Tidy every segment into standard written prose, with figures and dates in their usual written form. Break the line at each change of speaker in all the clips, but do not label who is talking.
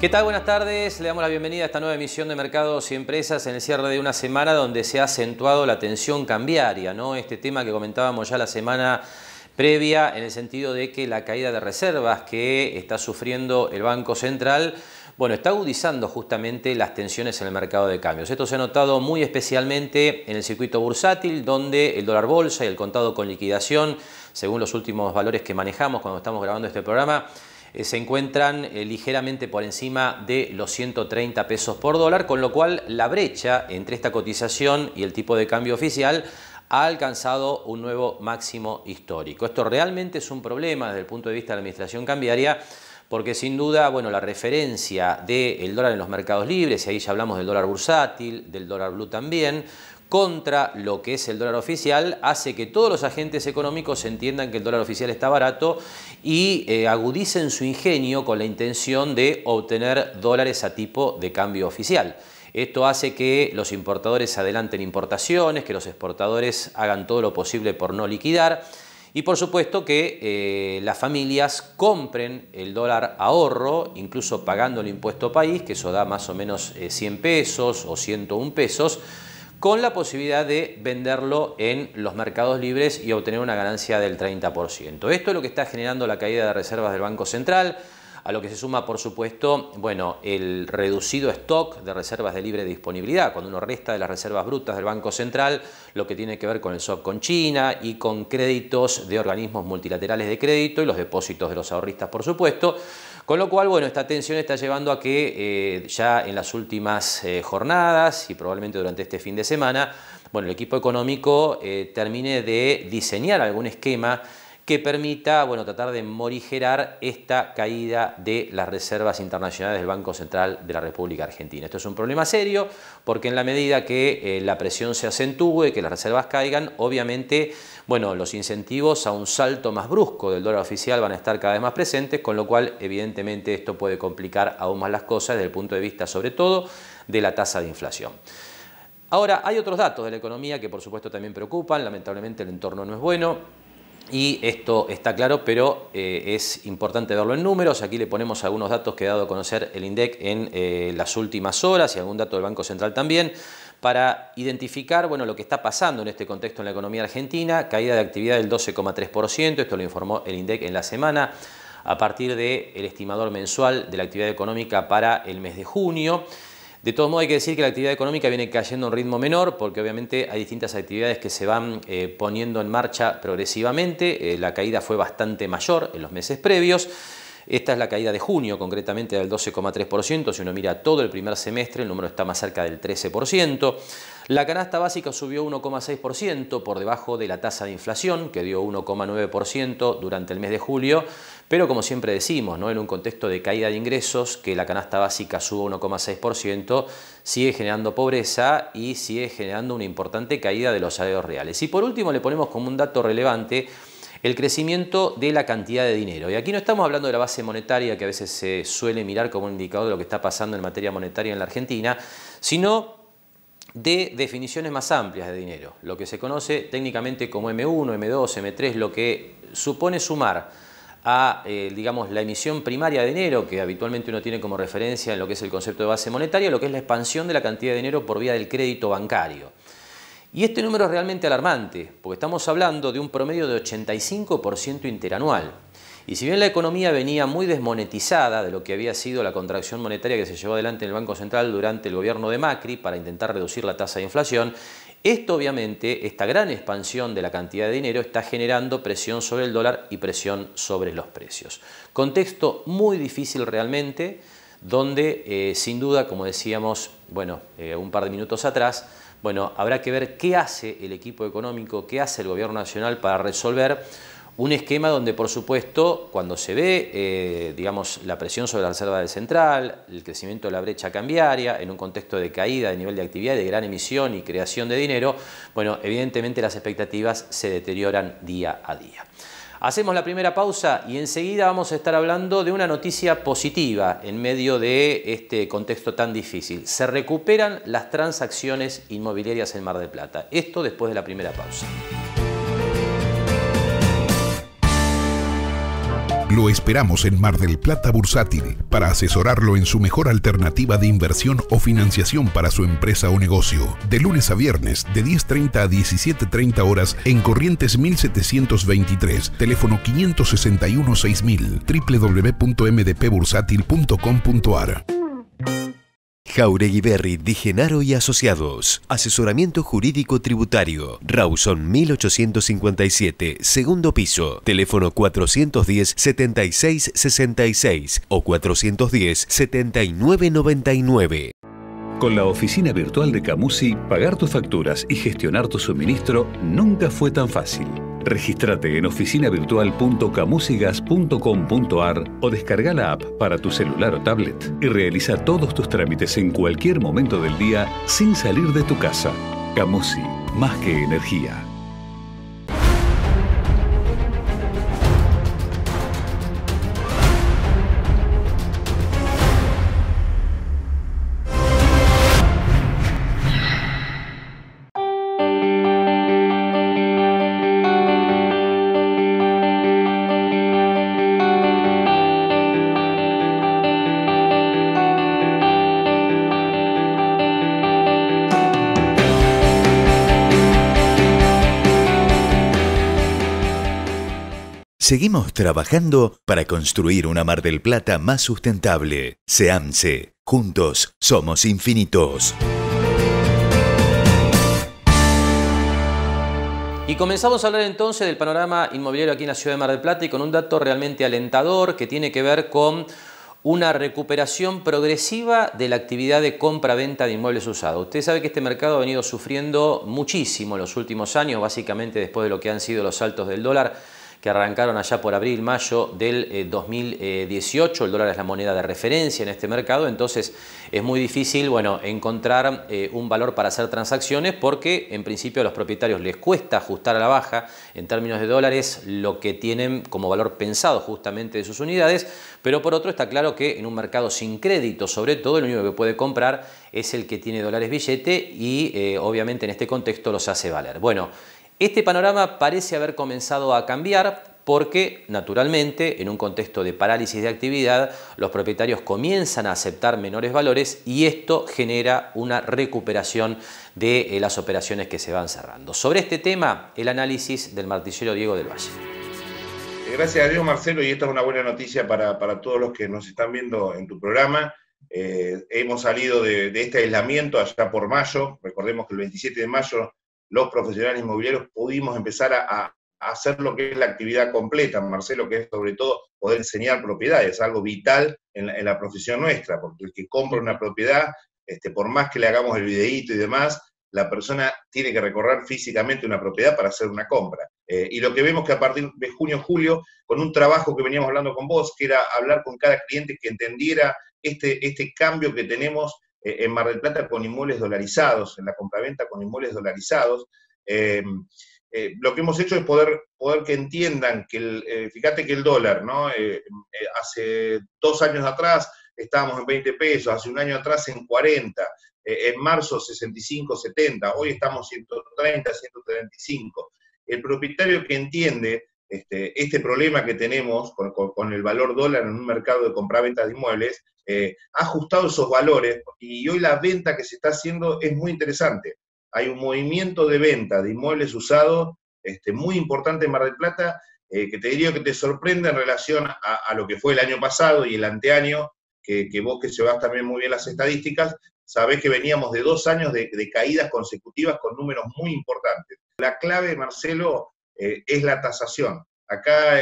¿Qué tal? Buenas tardes. Le damos la bienvenida a esta nueva emisión de Mercados y Empresas en el cierre de una semana donde se ha acentuado la tensión cambiaria, ¿no? Este tema que comentábamos ya la semana previa en el sentido de que la caída de reservas que está sufriendo el Banco Central, bueno, está agudizando justamente las tensiones en el mercado de cambios. Esto se ha notado muy especialmente en el circuito bursátil, donde el dólar bolsa y el contado con liquidación, según los últimos valores que manejamos cuando estamos grabando este programa, se encuentran ligeramente por encima de los 130 pesos por dólar, con lo cual la brecha entre esta cotización y el tipo de cambio oficial ha alcanzado un nuevo máximo histórico. Esto realmente es un problema desde el punto de vista de la administración cambiaria, porque sin duda, bueno, la referencia del dólar en los mercados libres, y ahí ya hablamos del dólar bursátil, del dólar blue también, contra lo que es el dólar oficial, hace que todos los agentes económicos entiendan que el dólar oficial está barato y agudicen su ingenio con la intención de obtener dólares a tipo de cambio oficial. Esto hace que los importadores adelanten importaciones, que los exportadores hagan todo lo posible por no liquidar y por supuesto que las familias compren el dólar ahorro, incluso pagando el impuesto país, que eso da más o menos 100 pesos o 101 pesos, con la posibilidad de venderlo en los mercados libres y obtener una ganancia del 30%. Esto es lo que está generando la caída de reservas del Banco Central, a lo que se suma, por supuesto, bueno, el reducido stock de reservas de libre disponibilidad. Cuando uno resta de las reservas brutas del Banco Central, lo que tiene que ver con el swap con China y con créditos de organismos multilaterales de crédito y los depósitos de los ahorristas, por supuesto. Con lo cual, bueno, esta tensión está llevando a que ya en las últimas jornadas y probablemente durante este fin de semana, bueno, el equipo económico termine de diseñar algún esquema que permita, bueno, tratar de morigerar esta caída de las reservas internacionales del Banco Central de la República Argentina. Esto es un problema serio porque en la medida que la presión se acentúe, que las reservas caigan, obviamente, bueno, los incentivos a un salto más brusco del dólar oficial van a estar cada vez más presentes, con lo cual, evidentemente, esto puede complicar aún más las cosas desde el punto de vista, sobre todo, de la tasa de inflación. Ahora, hay otros datos de la economía que, por supuesto, también preocupan. Lamentablemente, el entorno no es bueno. Y esto está claro, pero es importante verlo en números. Aquí le ponemos algunos datos que ha dado a conocer el INDEC en las últimas horas y algún dato del Banco Central también, para identificar, bueno, lo que está pasando en este contexto en la economía argentina. Caída de actividad del 12,3%, esto lo informó el INDEC en la semana, a partir del estimador mensual de la actividad económica para el mes de junio. De todos modos hay que decir que la actividad económica viene cayendo a un ritmo menor porque obviamente hay distintas actividades que se van poniendo en marcha progresivamente. La caída fue bastante mayor en los meses previos. Esta es la caída de junio, concretamente del 12,3%. Si uno mira todo el primer semestre, el número está más cerca del 13%. La canasta básica subió 1,6% por debajo de la tasa de inflación, que dio 1,9% durante el mes de julio. Pero como siempre decimos, ¿no?, en un contexto de caída de ingresos, que la canasta básica suba 1,6% sigue generando pobreza y sigue generando una importante caída de los salarios reales. Y por último le ponemos como un dato relevante el crecimiento de la cantidad de dinero. Y aquí no estamos hablando de la base monetaria, que a veces se suele mirar como un indicador de lo que está pasando en materia monetaria en la Argentina, sino de definiciones más amplias de dinero, lo que se conoce técnicamente como M1, M2, M3, lo que supone sumar a, digamos, la emisión primaria de dinero, que habitualmente uno tiene como referencia en lo que es el concepto de base monetaria, lo que es la expansión de la cantidad de dinero por vía del crédito bancario. Y este número es realmente alarmante, porque estamos hablando de un promedio de 85% interanual. Y si bien la economía venía muy desmonetizada de lo que había sido la contracción monetaria que se llevó adelante en el Banco Central durante el gobierno de Macri para intentar reducir la tasa de inflación, esto obviamente, esta gran expansión de la cantidad de dinero está generando presión sobre el dólar y presión sobre los precios. Contexto muy difícil realmente, donde sin duda, como decíamos, bueno, un par de minutos atrás, bueno, habrá que ver qué hace el equipo económico, qué hace el gobierno nacional para resolver un esquema donde, por supuesto, cuando se ve, digamos, la presión sobre la reserva del central, el crecimiento de la brecha cambiaria, en un contexto de caída de nivel de actividad, de gran emisión y creación de dinero, bueno, evidentemente las expectativas se deterioran día a día. Hacemos la primera pausa y enseguida vamos a estar hablando de una noticia positiva en medio de este contexto tan difícil. Se recuperan las transacciones inmobiliarias en Mar del Plata. Esto después de la primera pausa.
Lo esperamos en Mar del Plata Bursátil para asesorarlo en su mejor alternativa de inversión o financiación para su empresa o negocio. De lunes a viernes, de 10:30 a 17:30 horas en Corrientes 1723, teléfono 561-6000, www.mdpbursátil.com.ar.
Jauregui Berry Di Genaro y Asociados. Asesoramiento jurídico tributario. Rawson 1857, segundo piso. Teléfono 410-7666 o 410-7999.
Con la oficina virtual de Camusi, pagar tus facturas y gestionar tu suministro nunca fue tan fácil. Regístrate en oficinavirtual.camusigas.com.ar o descarga la app para tu celular o tablet y realiza todos tus trámites en cualquier momento del día sin salir de tu casa. Camusi, más que energía.
Seguimos trabajando para construir una Mar del Plata más sustentable. SEAMSE. Juntos somos infinitos.
Y comenzamos a hablar entonces del panorama inmobiliario aquí en la ciudad de Mar del Plata y con un dato realmente alentador que tiene que ver con una recuperación progresiva de la actividad de compra-venta de inmuebles usados. Usted sabe que este mercado ha venido sufriendo muchísimo en los últimos años, básicamente después de lo que han sido los saltos del dólar, que arrancaron allá por abril, mayo del 2018. El dólar es la moneda de referencia en este mercado, entonces es muy difícil, bueno, encontrar un valor para hacer transacciones porque en principio a los propietarios les cuesta ajustar a la baja en términos de dólares lo que tienen como valor pensado justamente de sus unidades, pero por otro está claro que en un mercado sin crédito, sobre todo, el único que puede comprar es el que tiene dólares billete y obviamente en este contexto los hace valer. Bueno, este panorama parece haber comenzado a cambiar porque, naturalmente, en un contexto de parálisis de actividad, los propietarios comienzan a aceptar menores valores y esto genera una recuperación de las operaciones que se van cerrando. Sobre este tema, el análisis del martillero Diego del Valle.
Gracias a Dios, Marcelo, y esta es una buena noticia para todos los que nos están viendo en tu programa. Hemos salido de este aislamiento allá por mayo. Recordemos que el 27 de mayo los profesionales inmobiliarios pudimos empezar a hacer lo que es la actividad completa, Marcelo, que es sobre todo poder enseñar propiedades, algo vital en la profesión nuestra, porque el que compra una propiedad, por más que le hagamos el videíto y demás, la persona tiene que recorrer físicamente una propiedad para hacer una compra. Y lo que vemos que a partir de junio, julio, con un trabajo que veníamos hablando con vos, que era hablar con cada cliente que entendiera este cambio que tenemos en Mar del Plata con inmuebles dolarizados, en la compraventa con inmuebles dolarizados. Lo que hemos hecho es poder que entiendan que, fíjate que el dólar, ¿no? Hace 2 años atrás estábamos en 20 pesos, hace un año atrás en 40, en marzo 65, 70, hoy estamos 130, 135. El propietario que entiende este problema que tenemos con el valor dólar en un mercado de compraventa de inmuebles, ha ajustado esos valores y hoy la venta que se está haciendo es muy interesante. Hay un movimiento de venta de inmuebles usados muy importante en Mar del Plata, que te diría que te sorprende en relación a lo que fue el año pasado y el anteaño, que vos que llevas también muy bien las estadísticas, sabés que veníamos de 2 años de caídas consecutivas con números muy importantes. La clave, Marcelo, es la tasación. Acá,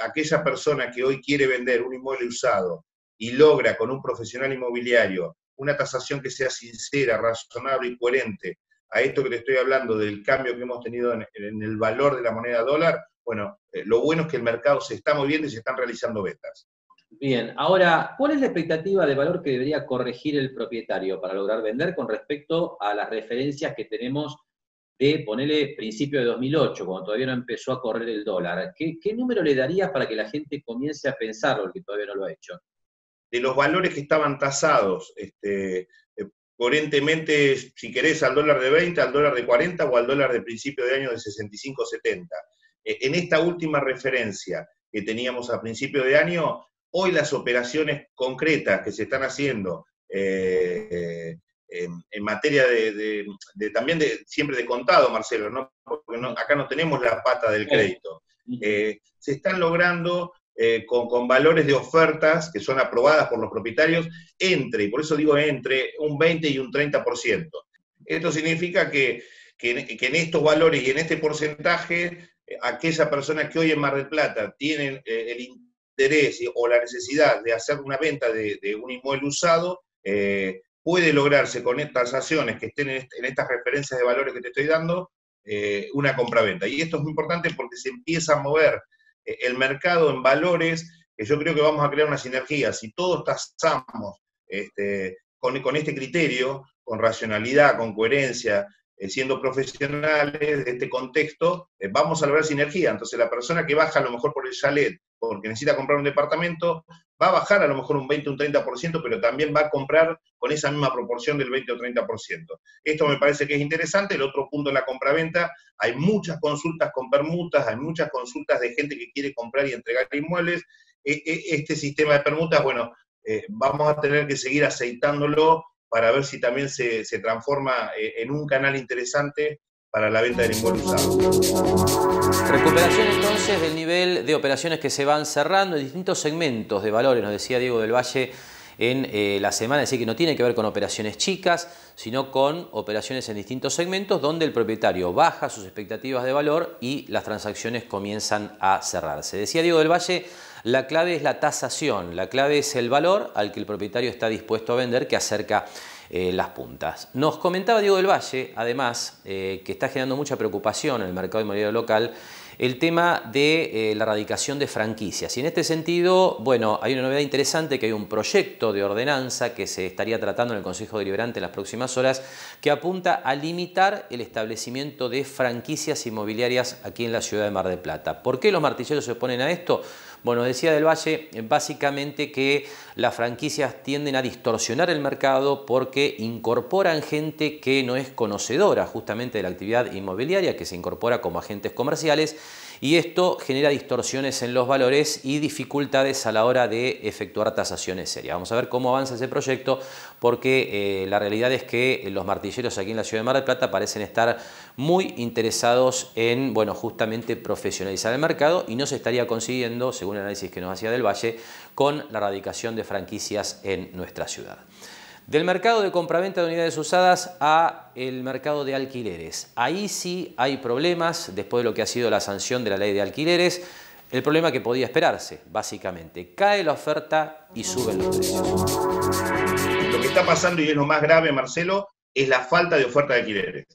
aquella persona que hoy quiere vender un inmueble usado y logra con un profesional inmobiliario una tasación que sea sincera, razonable y coherente a esto que te estoy hablando del cambio que hemos tenido en el valor de la moneda dólar, bueno, lo bueno es que el mercado se está moviendo y se están realizando ventas.
Bien, ahora, ¿cuál es la expectativa de valor que debería corregir el propietario para lograr vender con respecto a las referencias que tenemos de, ponele, principio de 2008, cuando todavía no empezó a correr el dólar? ¿Qué número le darías para que la gente comience a pensarlo, el que todavía no lo ha hecho?
De los valores que estaban tasados, coherentemente, si querés, al dólar de 20, al dólar de 40 o al dólar de principio de año de 65, 70. En esta última referencia, que teníamos a principio de año, hoy las operaciones concretas que se están haciendo en materia también siempre de contado, Marcelo, ¿no? Porque acá no tenemos la pata del crédito. Se están logrando con valores de ofertas que son aprobadas por los propietarios y por eso digo entre un 20 y un 30%. Esto significa que en estos valores y en este porcentaje, aquella persona que hoy en Mar del Plata tienen el interés o la necesidad de hacer una venta de un inmueble usado, puede lograrse con estas acciones que estén en estas referencias de valores que te estoy dando, una compraventa. Y esto es muy importante porque se empieza a mover el mercado en valores que yo creo que vamos a crear una sinergia. Si todos tasamos con este criterio, con racionalidad, con coherencia, siendo profesionales de este contexto, vamos a lograr sinergia. Entonces la persona que baja a lo mejor por el chalet, porque necesita comprar un departamento, va a bajar a lo mejor un 20 o un 30%, pero también va a comprar con esa misma proporción del 20 o 30%. Esto me parece que es interesante. El otro punto en la compraventa, hay muchas consultas con permutas, hay muchas consultas de gente que quiere comprar y entregar inmuebles. Este sistema de permutas, bueno, vamos a tener que seguir aceitándolo para ver si también se transforma en un canal interesante para la venta del inmueble usado.
Recuperación entonces del nivel de operaciones que se van cerrando en distintos segmentos de valores, nos decía Diego del Valle en la semana, es decir, que no tiene que ver con operaciones chicas, sino con operaciones en distintos segmentos donde el propietario baja sus expectativas de valor y las transacciones comienzan a cerrarse. Decía Diego del Valle, la clave es la tasación, la clave es el valor al que el propietario está dispuesto a vender, que acerca las puntas. Nos comentaba Diego del Valle, además, que está generando mucha preocupación en el mercado inmobiliario local, el tema de la erradicación de franquicias. Y en este sentido, bueno, hay una novedad interesante, que hay un proyecto de ordenanza que se estaría tratando en el Consejo Deliberante en las próximas horas, que apunta a limitar el establecimiento de franquicias inmobiliarias aquí en la ciudad de Mar del Plata. ¿Por qué los martilleros se oponen a esto? Bueno, decía del Valle básicamente que las franquicias tienden a distorsionar el mercado porque incorporan gente que no es conocedora justamente de la actividad inmobiliaria, que se incorpora como agentes comerciales, y esto genera distorsiones en los valores y dificultades a la hora de efectuar tasaciones serias. Vamos a ver cómo avanza ese proyecto, porque la realidad es que los martilleros aquí en la ciudad de Mar del Plata parecen estar muy interesados en, bueno, justamente profesionalizar el mercado, y no se estaría consiguiendo, según el análisis que nos hacía del Valle, con la erradicación de franquicias en nuestra ciudad. Del mercado de compraventa de unidades usadas a el mercado de alquileres. Ahí sí hay problemas después de lo que ha sido la sanción de la ley de alquileres. El problema que podía esperarse, básicamente. Cae la oferta y suben los precios.
Lo que está pasando, y es lo más grave, Marcelo, es la falta de oferta de alquileres.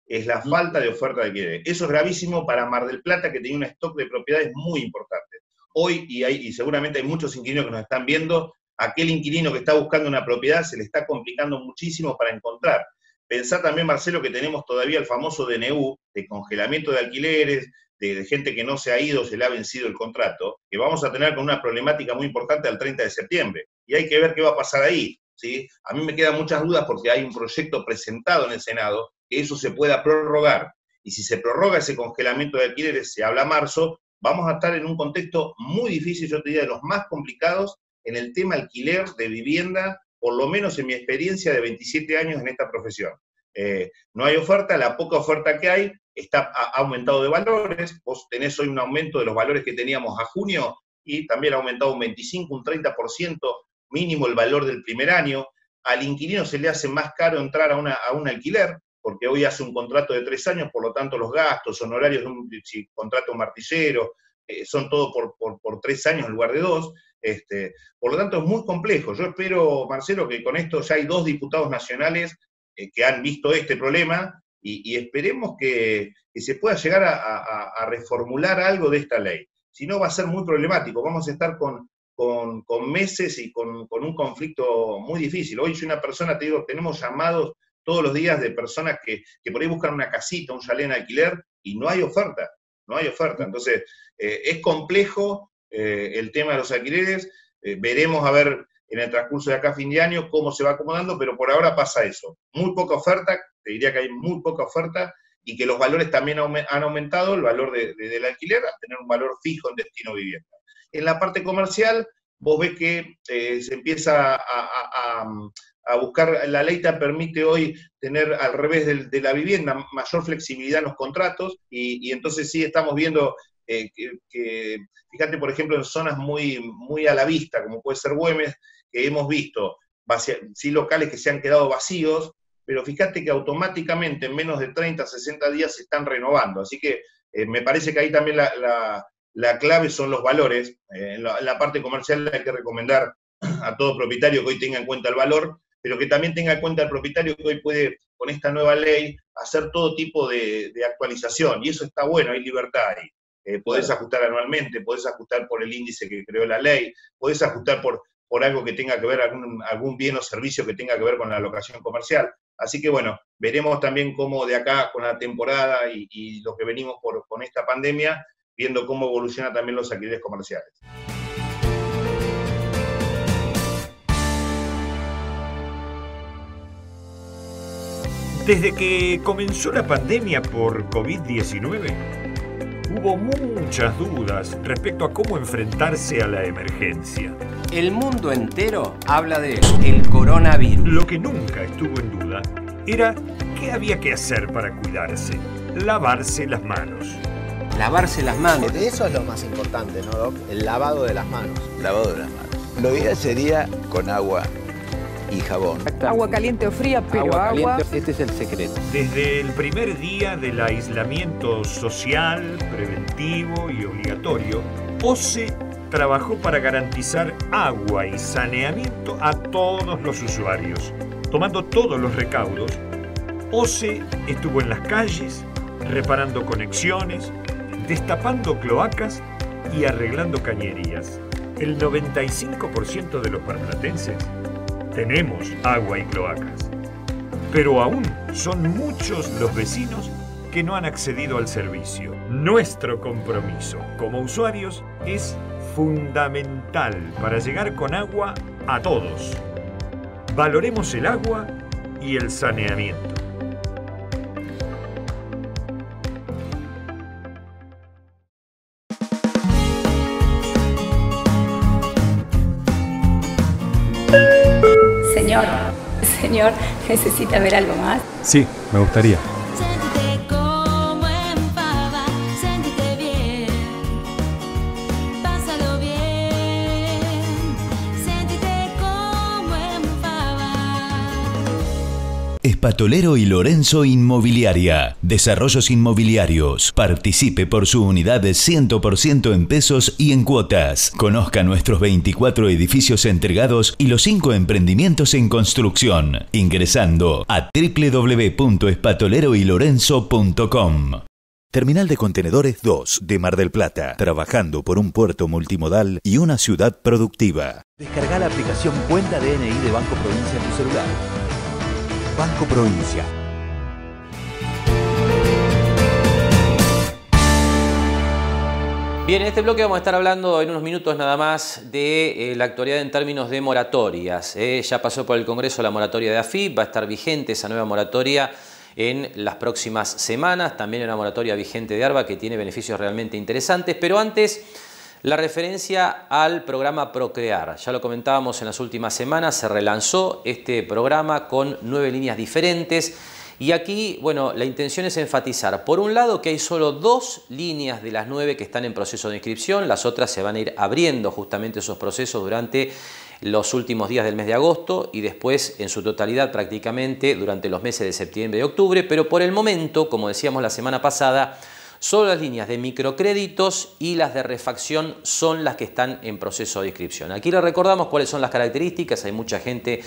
Es la falta de oferta de alquileres. Eso es gravísimo para Mar del Plata, que tenía un stock de propiedades muy importante. Hoy, y seguramente hay muchos inquilinos que nos están viendo, aquel inquilino que está buscando una propiedad se le está complicando muchísimo para encontrar. Pensá también, Marcelo, que tenemos todavía el famoso DNU, de congelamiento de alquileres, de gente que no se ha ido, se le ha vencido el contrato, que vamos a tener con una problemática muy importante al 30 de septiembre. Y hay que ver qué va a pasar ahí, ¿sí? A mí me quedan muchas dudas porque hay un proyecto presentado en el Senado que eso se pueda prorrogar. Y si se prorroga ese congelamiento de alquileres, se habla marzo, vamos a estar en un contexto muy difícil, yo te diría de los más complicados, en el tema alquiler de vivienda, por lo menos en mi experiencia de 27 años en esta profesión. No hay oferta, la poca oferta que hay ha aumentado de valores. Vos tenés hoy un aumento de los valores que teníamos a junio y también ha aumentado un 25, un 30% mínimo el valor del primer año. Al inquilino se le hace más caro entrar a un alquiler, porque hoy hace un contrato de 3 años, por lo tanto los gastos, honorarios, si contrata un martillero, son todo por 3 años en lugar de 2. Por lo tanto es muy complejo. Yo espero, Marcelo, que con esto ya hay 2 diputados nacionales que han visto este problema y esperemos que se pueda llegar a reformular algo de esta ley. Si no, va a ser muy problemático. Vamos a estar con meses y con un conflicto muy difícil. Hoy soy una persona, te digo, tenemos llamados todos los días de personas que por ahí buscan una casita, un chalet en alquiler, y no hay oferta. No hay oferta. Entonces, es complejo el tema de los alquileres. Veremos a ver en el transcurso de acá a fin de año cómo se va acomodando, pero por ahora pasa eso. Muy poca oferta, te diría que hay muy poca oferta, y que los valores también han aumentado, el valor del alquiler, a tener un valor fijo en destino vivienda. En la parte comercial, vos ves que se empieza a buscar, la ley te permite hoy tener al revés de la vivienda, mayor flexibilidad en los contratos, y entonces sí estamos viendo que, fíjate, por ejemplo, en zonas muy a la vista, como puede ser Güemes, que hemos visto sí locales que se han quedado vacíos, pero fíjate que automáticamente en menos de 30, 60 días se están renovando. Así que me parece que ahí también la clave son los valores. En la parte comercial hay que recomendar a todo propietario que hoy tenga en cuenta el valor, pero que también tenga en cuenta el propietario que hoy puede, con esta nueva ley, hacer todo tipo de actualización. Y eso está bueno, hay libertad ahí. Podés ajustar anualmente, podés ajustar por el índice que creó la ley, podés ajustar por algo que tenga que ver, algún bien o servicio que tenga que ver con la locación comercial. Así que bueno, veremos también cómo de acá con la temporada y lo que venimos con esta pandemia, viendo cómo evoluciona también los alquileres comerciales.
Desde que comenzó la pandemia por COVID-19, hubo muchas dudas respecto a cómo enfrentarse a la emergencia.
El mundo entero habla de el coronavirus.
Lo que nunca estuvo en duda era qué había que hacer para cuidarse. Lavarse las manos.
Lavarse las manos.
Eso es lo más importante, ¿no, Doc? El lavado de las manos.
Lavado de las manos. Lo ideal sería con agua y jabón.
Agua caliente o fría, pero agua.
Este es el secreto.
Desde el primer día del aislamiento social, preventivo y obligatorio, OCE trabajó para garantizar agua y saneamiento a todos los usuarios. Tomando todos los recaudos, OCE estuvo en las calles, reparando conexiones, destapando cloacas y arreglando cañerías. El 95% de los marplatenses tenemos agua y cloacas, pero aún son muchos los vecinos que no han accedido al servicio. Nuestro compromiso como usuarios es fundamental para llegar con agua a todos. Valoremos el agua y el saneamiento.
Señor, ¿necesita ver algo más?
Sí, me gustaría.
Sentite como en pava, sentite bien, pásalo bien, sentite como en pava.
Espatolero y Lorenzo Inmobiliaria. Desarrollos inmobiliarios. Participe por su unidad de 100% en pesos y en cuotas. Conozca nuestros 24 edificios entregados y los 5 emprendimientos en construcción. Ingresando a www.espatoleroylorenzo.com. Terminal de Contenedores 2 de Mar del Plata. Trabajando por un puerto multimodal y una ciudad productiva.
Descarga la aplicación Cuenta DNI de Banco Provincia en tu celular. Banco Provincia.
Bien, en este bloque vamos a estar hablando en unos minutos nada más de la actualidad en términos de moratorias. Ya pasó por el Congreso la moratoria de AFIP, va a estar vigente esa nueva moratoria en las próximas semanas. También una moratoria vigente de ARBA que tiene beneficios realmente interesantes. Pero antes, la referencia al programa Procrear. Ya lo comentábamos en las últimas semanas, se relanzó este programa con 9 líneas diferentes. Y aquí, bueno, la intención es enfatizar, por un lado, que hay solo 2 líneas de las 9 que están en proceso de inscripción, las otras se van a ir abriendo justamente esos procesos durante los últimos días del mes de agosto y después en su totalidad prácticamente durante los meses de septiembre y octubre, pero por el momento, como decíamos la semana pasada, solo las líneas de microcréditos y las de refacción son las que están en proceso de inscripción. Aquí les recordamos cuáles son las características, hay mucha gente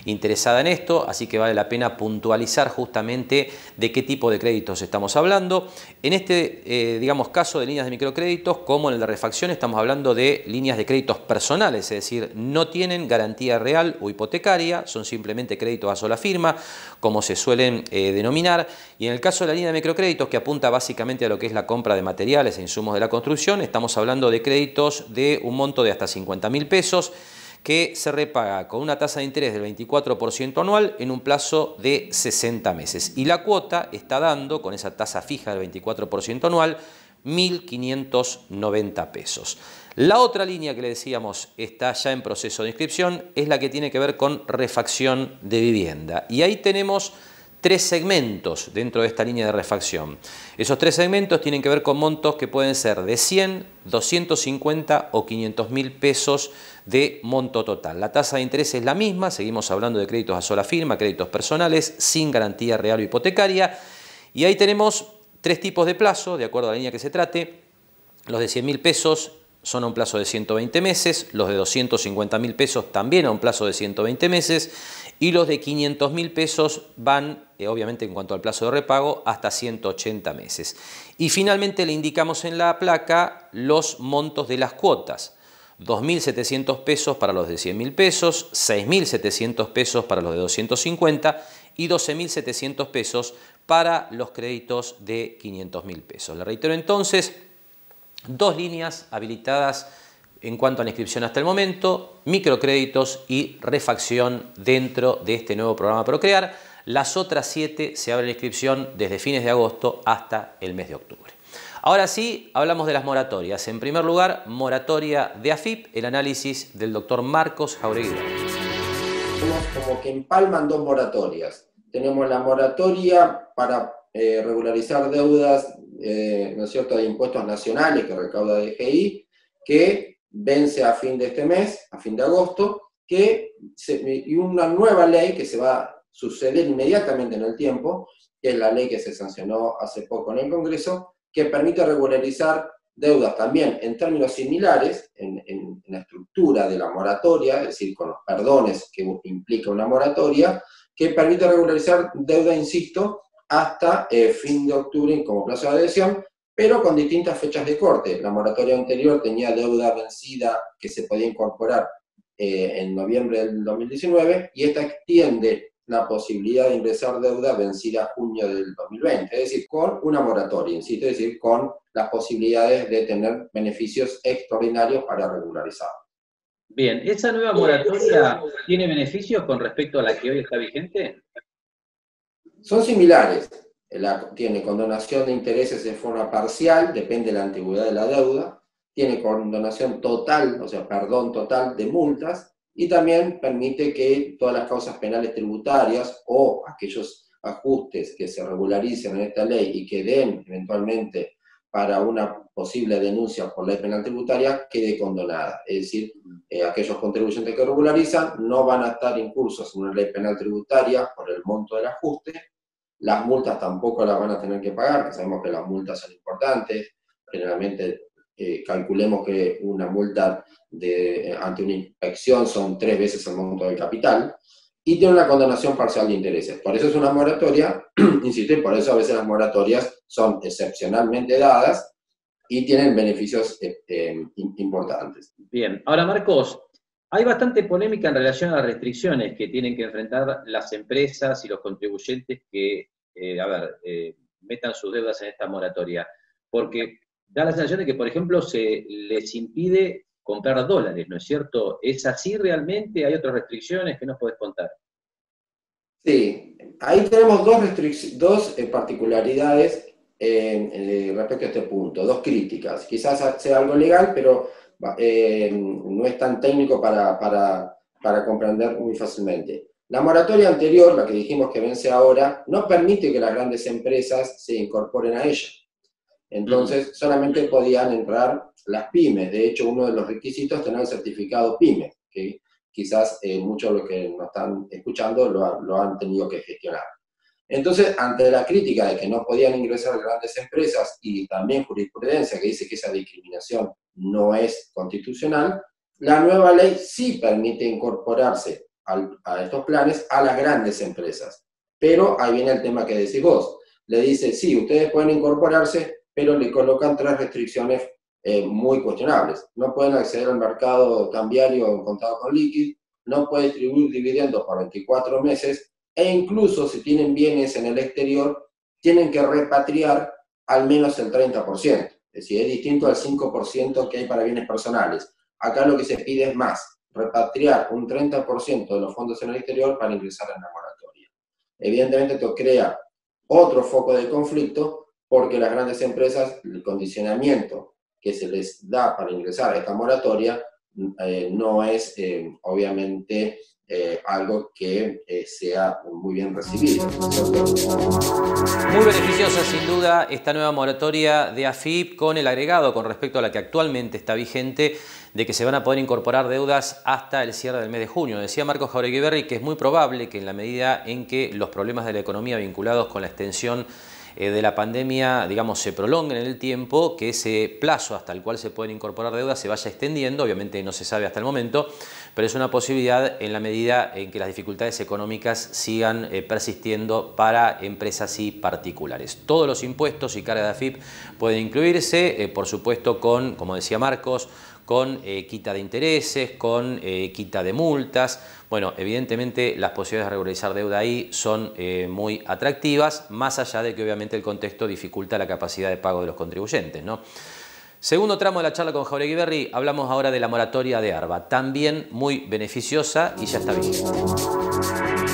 interesada en esto, así que vale la pena puntualizar justamente de qué tipo de créditos estamos hablando. En este, digamos, caso de líneas de microcréditos, como en el de refacción, estamos hablando de líneas de créditos personales, es decir, no tienen garantía real o hipotecaria, son simplemente créditos a sola firma, como se suelen denominar. Y en el caso de la línea de microcréditos, que apunta básicamente a lo que es la compra de materiales e insumos de la construcción, estamos hablando de créditos de un monto de hasta 50.000 pesos, que se repaga con una tasa de interés del 24% anual en un plazo de 60 meses. Y la cuota está dando, con esa tasa fija del 24% anual, 1.590 pesos. La otra línea que le decíamos está ya en proceso de inscripción es la que tiene que ver con refacción de vivienda. Y ahí tenemos 3 segmentos dentro de esta línea de refacción. Esos 3 segmentos tienen que ver con montos que pueden ser de 100, 250 o 500.000 pesos de monto total. La tasa de interés es la misma, seguimos hablando de créditos a sola firma, créditos personales, sin garantía real o hipotecaria. Y ahí tenemos 3 tipos de plazo, de acuerdo a la línea que se trate. Los de 100.000 pesos son a un plazo de 120 meses, los de 250.000 pesos también a un plazo de 120 meses, y los de 500.000 pesos van, obviamente en cuanto al plazo de repago, hasta 180 meses. Y finalmente le indicamos en la placa los montos de las cuotas. 2.700 pesos para los de 100.000 pesos, 6.700 pesos para los de 250 y 12.700 pesos para los créditos de 500.000 pesos. Le reitero entonces, 2 líneas habilitadas en cuanto a la inscripción hasta el momento, microcréditos y refacción dentro de este nuevo programa Procrear. Las otras 7 se abre la inscripción desde fines de agosto hasta el mes de octubre. Ahora sí, hablamos de las moratorias. En primer lugar, moratoria de AFIP, el análisis del doctor Marcos Jauregui.
Tenemos como que empalman 2 moratorias. Tenemos la moratoria para regularizar deudas, ¿no es cierto?, de impuestos nacionales que recauda DGI, que vence a fin de este mes, a fin de agosto, y una nueva ley que se va a suceder inmediatamente en el tiempo, que es la ley que se sancionó hace poco en el Congreso, que permite regularizar deudas también en términos similares, en la estructura de la moratoria, es decir, con los perdones que implica una moratoria, que permite regularizar deuda, insisto, hasta fin de octubre como plazo de adhesión, pero con distintas fechas de corte. La moratoria anterior tenía deuda vencida que se podía incorporar en noviembre del 2019, y esta extiende la posibilidad de ingresar deuda vencida a junio del 2020, es decir, con una moratoria, insisto, es decir, con las posibilidades de tener beneficios extraordinarios para regularizar.
Bien, ¿esa nueva moratoria tiene beneficios con respecto a la que hoy está vigente?
Son similares. Tiene condonación de intereses de forma parcial, depende de la antigüedad de la deuda, tiene condonación total, o sea, perdón total de multas, y también permite que todas las causas penales tributarias o aquellos ajustes que se regularicen en esta ley y que den eventualmente para una posible denuncia por ley penal tributaria quede condonada. Es decir, aquellos contribuyentes que regularizan no van a estar incursos en una ley penal tributaria por el monto del ajuste. Las multas tampoco las van a tener que pagar, que sabemos que las multas son importantes. Generalmente calculemos que una multa ante una inspección son 3 veces el monto del capital, y tiene una condonación parcial de intereses. Por eso es una moratoria, insisto, y por eso a veces las moratorias son excepcionalmente dadas y tienen beneficios importantes.
Bien, ahora Marcos, hay bastante polémica en relación a las restricciones que tienen que enfrentar las empresas y los contribuyentes que, metan sus deudas en esta moratoria, porque da la sensación de que, por ejemplo, se les impide comprar dólares, ¿no es cierto? ¿Es así realmente? ¿Hay otras restricciones que nos podés contar?
Sí, ahí tenemos dos particularidades respecto a este punto, 2 críticas. Quizás sea algo legal, pero no es tan técnico para comprender muy fácilmente. La moratoria anterior, la que dijimos que vence ahora, no permite que las grandes empresas se incorporen a ella. Entonces, solamente podían entrar las pymes. De hecho, uno de los requisitos es tener el certificado PYME, que quizás muchos de los que nos están escuchando lo han tenido que gestionar. Entonces, ante la crítica de que no podían ingresar grandes empresas y también jurisprudencia que dice que esa discriminación no es constitucional, la nueva ley sí permite incorporarse a estos planes a las grandes empresas. Pero ahí viene el tema que decís vos. Le dice, sí, ustedes pueden incorporarse, pero le colocan 3 restricciones muy cuestionables. No pueden acceder al mercado cambiario en contado con liquid, no pueden distribuir dividendos por 24 meses, e incluso si tienen bienes en el exterior, tienen que repatriar al menos el 30%. Es decir, es distinto al 5% que hay para bienes personales. Acá lo que se pide es más, repatriar un 30% de los fondos en el exterior para ingresar en la moratoria. Evidentemente esto crea otro foco de conflicto porque las grandes empresas, el condicionamiento que se les da para ingresar a esta moratoria no es obviamente algo que sea muy bien recibido, ¿cierto?
Muy beneficiosa sin duda esta nueva moratoria de AFIP con el agregado con respecto a la que actualmente está vigente de que se van a poder incorporar deudas hasta el cierre del mes de junio. Decía Marcos Jauregui que es muy probable que en la medida en que los problemas de la economía vinculados con la extensión de la pandemia, digamos, se prolonguen en el tiempo, que ese plazo hasta el cual se pueden incorporar deudas se vaya extendiendo. Obviamente no se sabe hasta el momento, pero es una posibilidad en la medida en que las dificultades económicas sigan persistiendo para empresas y particulares. Todos los impuestos y cargas de AFIP pueden incluirse, por supuesto, con, como decía Marcos, con quita de intereses, con quita de multas. Bueno, evidentemente las posibilidades de regularizar deuda ahí son muy atractivas, más allá de que obviamente el contexto dificulta la capacidad de pago de los contribuyentes, ¿no? Segundo tramo de la charla con Jauregui, hablamos ahora de la moratoria de ARBA, también muy beneficiosa y ya está vigente.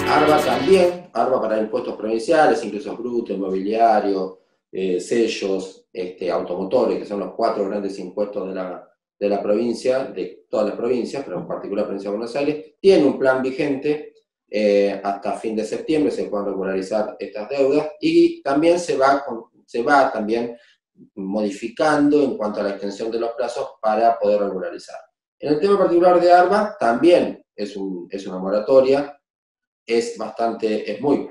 ARBA también, ARBA para impuestos provinciales, ingresos brutos, inmobiliario, sellos, automotores, que son los 4 grandes impuestos de la provincia, de todas las provincias, pero en particular la provincia de Buenos Aires, tiene un plan vigente hasta fin de septiembre, se pueden regularizar estas deudas y también se va también modificando en cuanto a la extensión de los plazos para poder regularizar. En el tema particular de ARBA también es una moratoria, es muy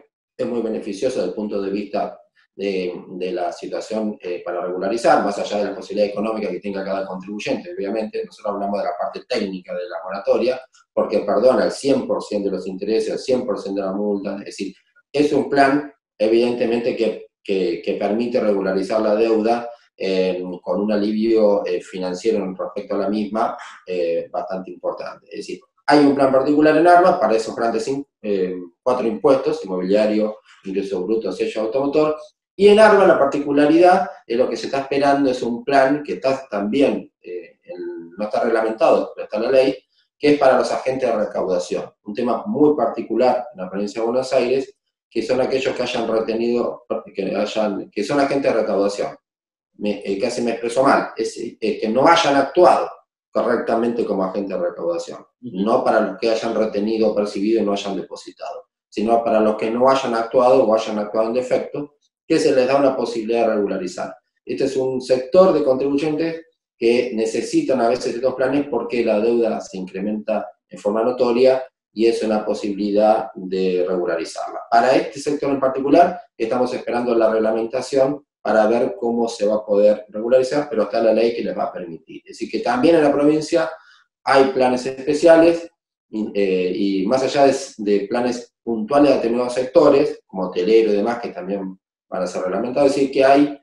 beneficiosa desde el punto de vista de la situación para regularizar, más allá de la posibilidad económica que tenga cada contribuyente. Obviamente, nosotros hablamos de la parte técnica de la moratoria, porque perdona el 100% de los intereses, el 100% de la multa, es decir, es un plan, evidentemente, que permite regularizar la deuda con un alivio financiero respecto a la misma bastante importante. Es decir, hay un plan particular en ARBA para esos grandes 4 impuestos, inmobiliario, ingreso bruto, sello, automotor. Y en ARBA la particularidad es lo que se está esperando es un plan que está también, no está reglamentado, pero está en la ley, que es para los agentes de recaudación. Un tema muy particular en la provincia de Buenos Aires, que son aquellos que hayan retenido, que son agentes de recaudación. Casi me expreso mal, que no hayan actuado correctamente como agentes de recaudación. No para los que hayan retenido, percibido y no hayan depositado, sino para los que no hayan actuado o hayan actuado en defecto, que se les da una posibilidad de regularizar. Este es un sector de contribuyentes que necesitan a veces estos planes porque la deuda se incrementa en forma notoria y es una posibilidad de regularizarla. Para este sector en particular, estamos esperando la reglamentación para ver cómo se va a poder regularizar, pero está la ley que les va a permitir. Es decir, que también en la provincia hay planes especiales y más allá de planes puntuales a determinados sectores, como hotelero y demás, que también van a ser reglamentados, es decir, que hay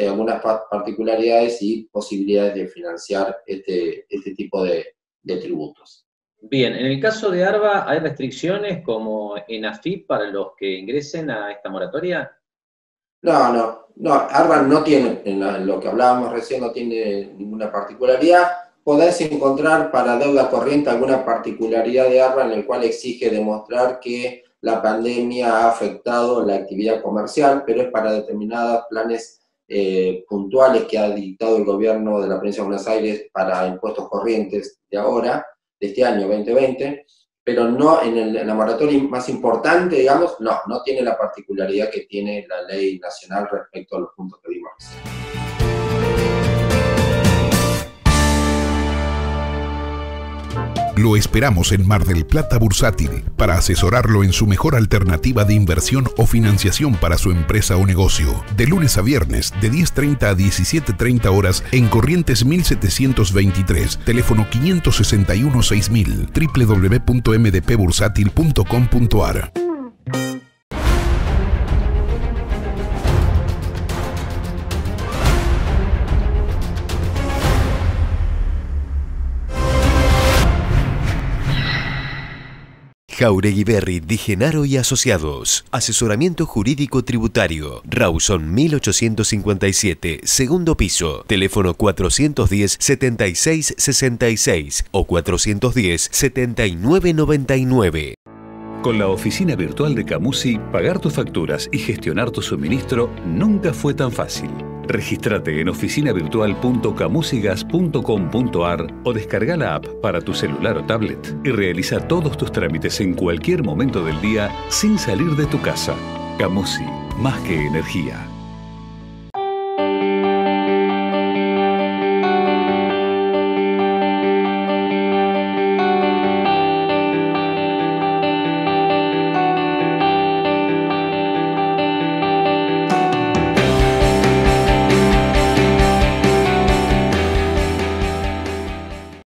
algunas particularidades y posibilidades de financiar este tipo de tributos.
Bien, en el caso de ARBA, ¿hay restricciones como en AFIP para los que ingresen a esta moratoria?
No, ARBA no tiene, en lo que hablábamos recién, no tiene ninguna particularidad. Podés encontrar para deuda corriente alguna particularidad de ARBA en el cual exige demostrar que la pandemia ha afectado la actividad comercial, pero es para determinados planes puntuales que ha dictado el gobierno de la provincia de Buenos Aires para impuestos corrientes de ahora, de este año 2020, pero no en la moratoria más importante, digamos, no tiene la particularidad que tiene la ley nacional respecto a los puntos que vimos.
Lo esperamos en Mar del Plata Bursátil para asesorarlo en su mejor alternativa de inversión o financiación para su empresa o negocio. De lunes a viernes, de 10:30 a 17:30 horas en Corrientes 1723, teléfono 561-6000, www.mdpbursátil.com.ar.
Jauregui Berry, Di Genaro y Asociados. Asesoramiento jurídico tributario. Rawson 1857, segundo piso. Teléfono 410-7666 o 410-7999.
Con la oficina virtual de Camusi, pagar tus facturas y gestionar tu suministro nunca fue tan fácil. Regístrate en oficinavirtual.camusigas.com.ar o descarga la app para tu celular o tablet y realiza todos tus trámites en cualquier momento del día sin salir de tu casa. Camusi, más que energía.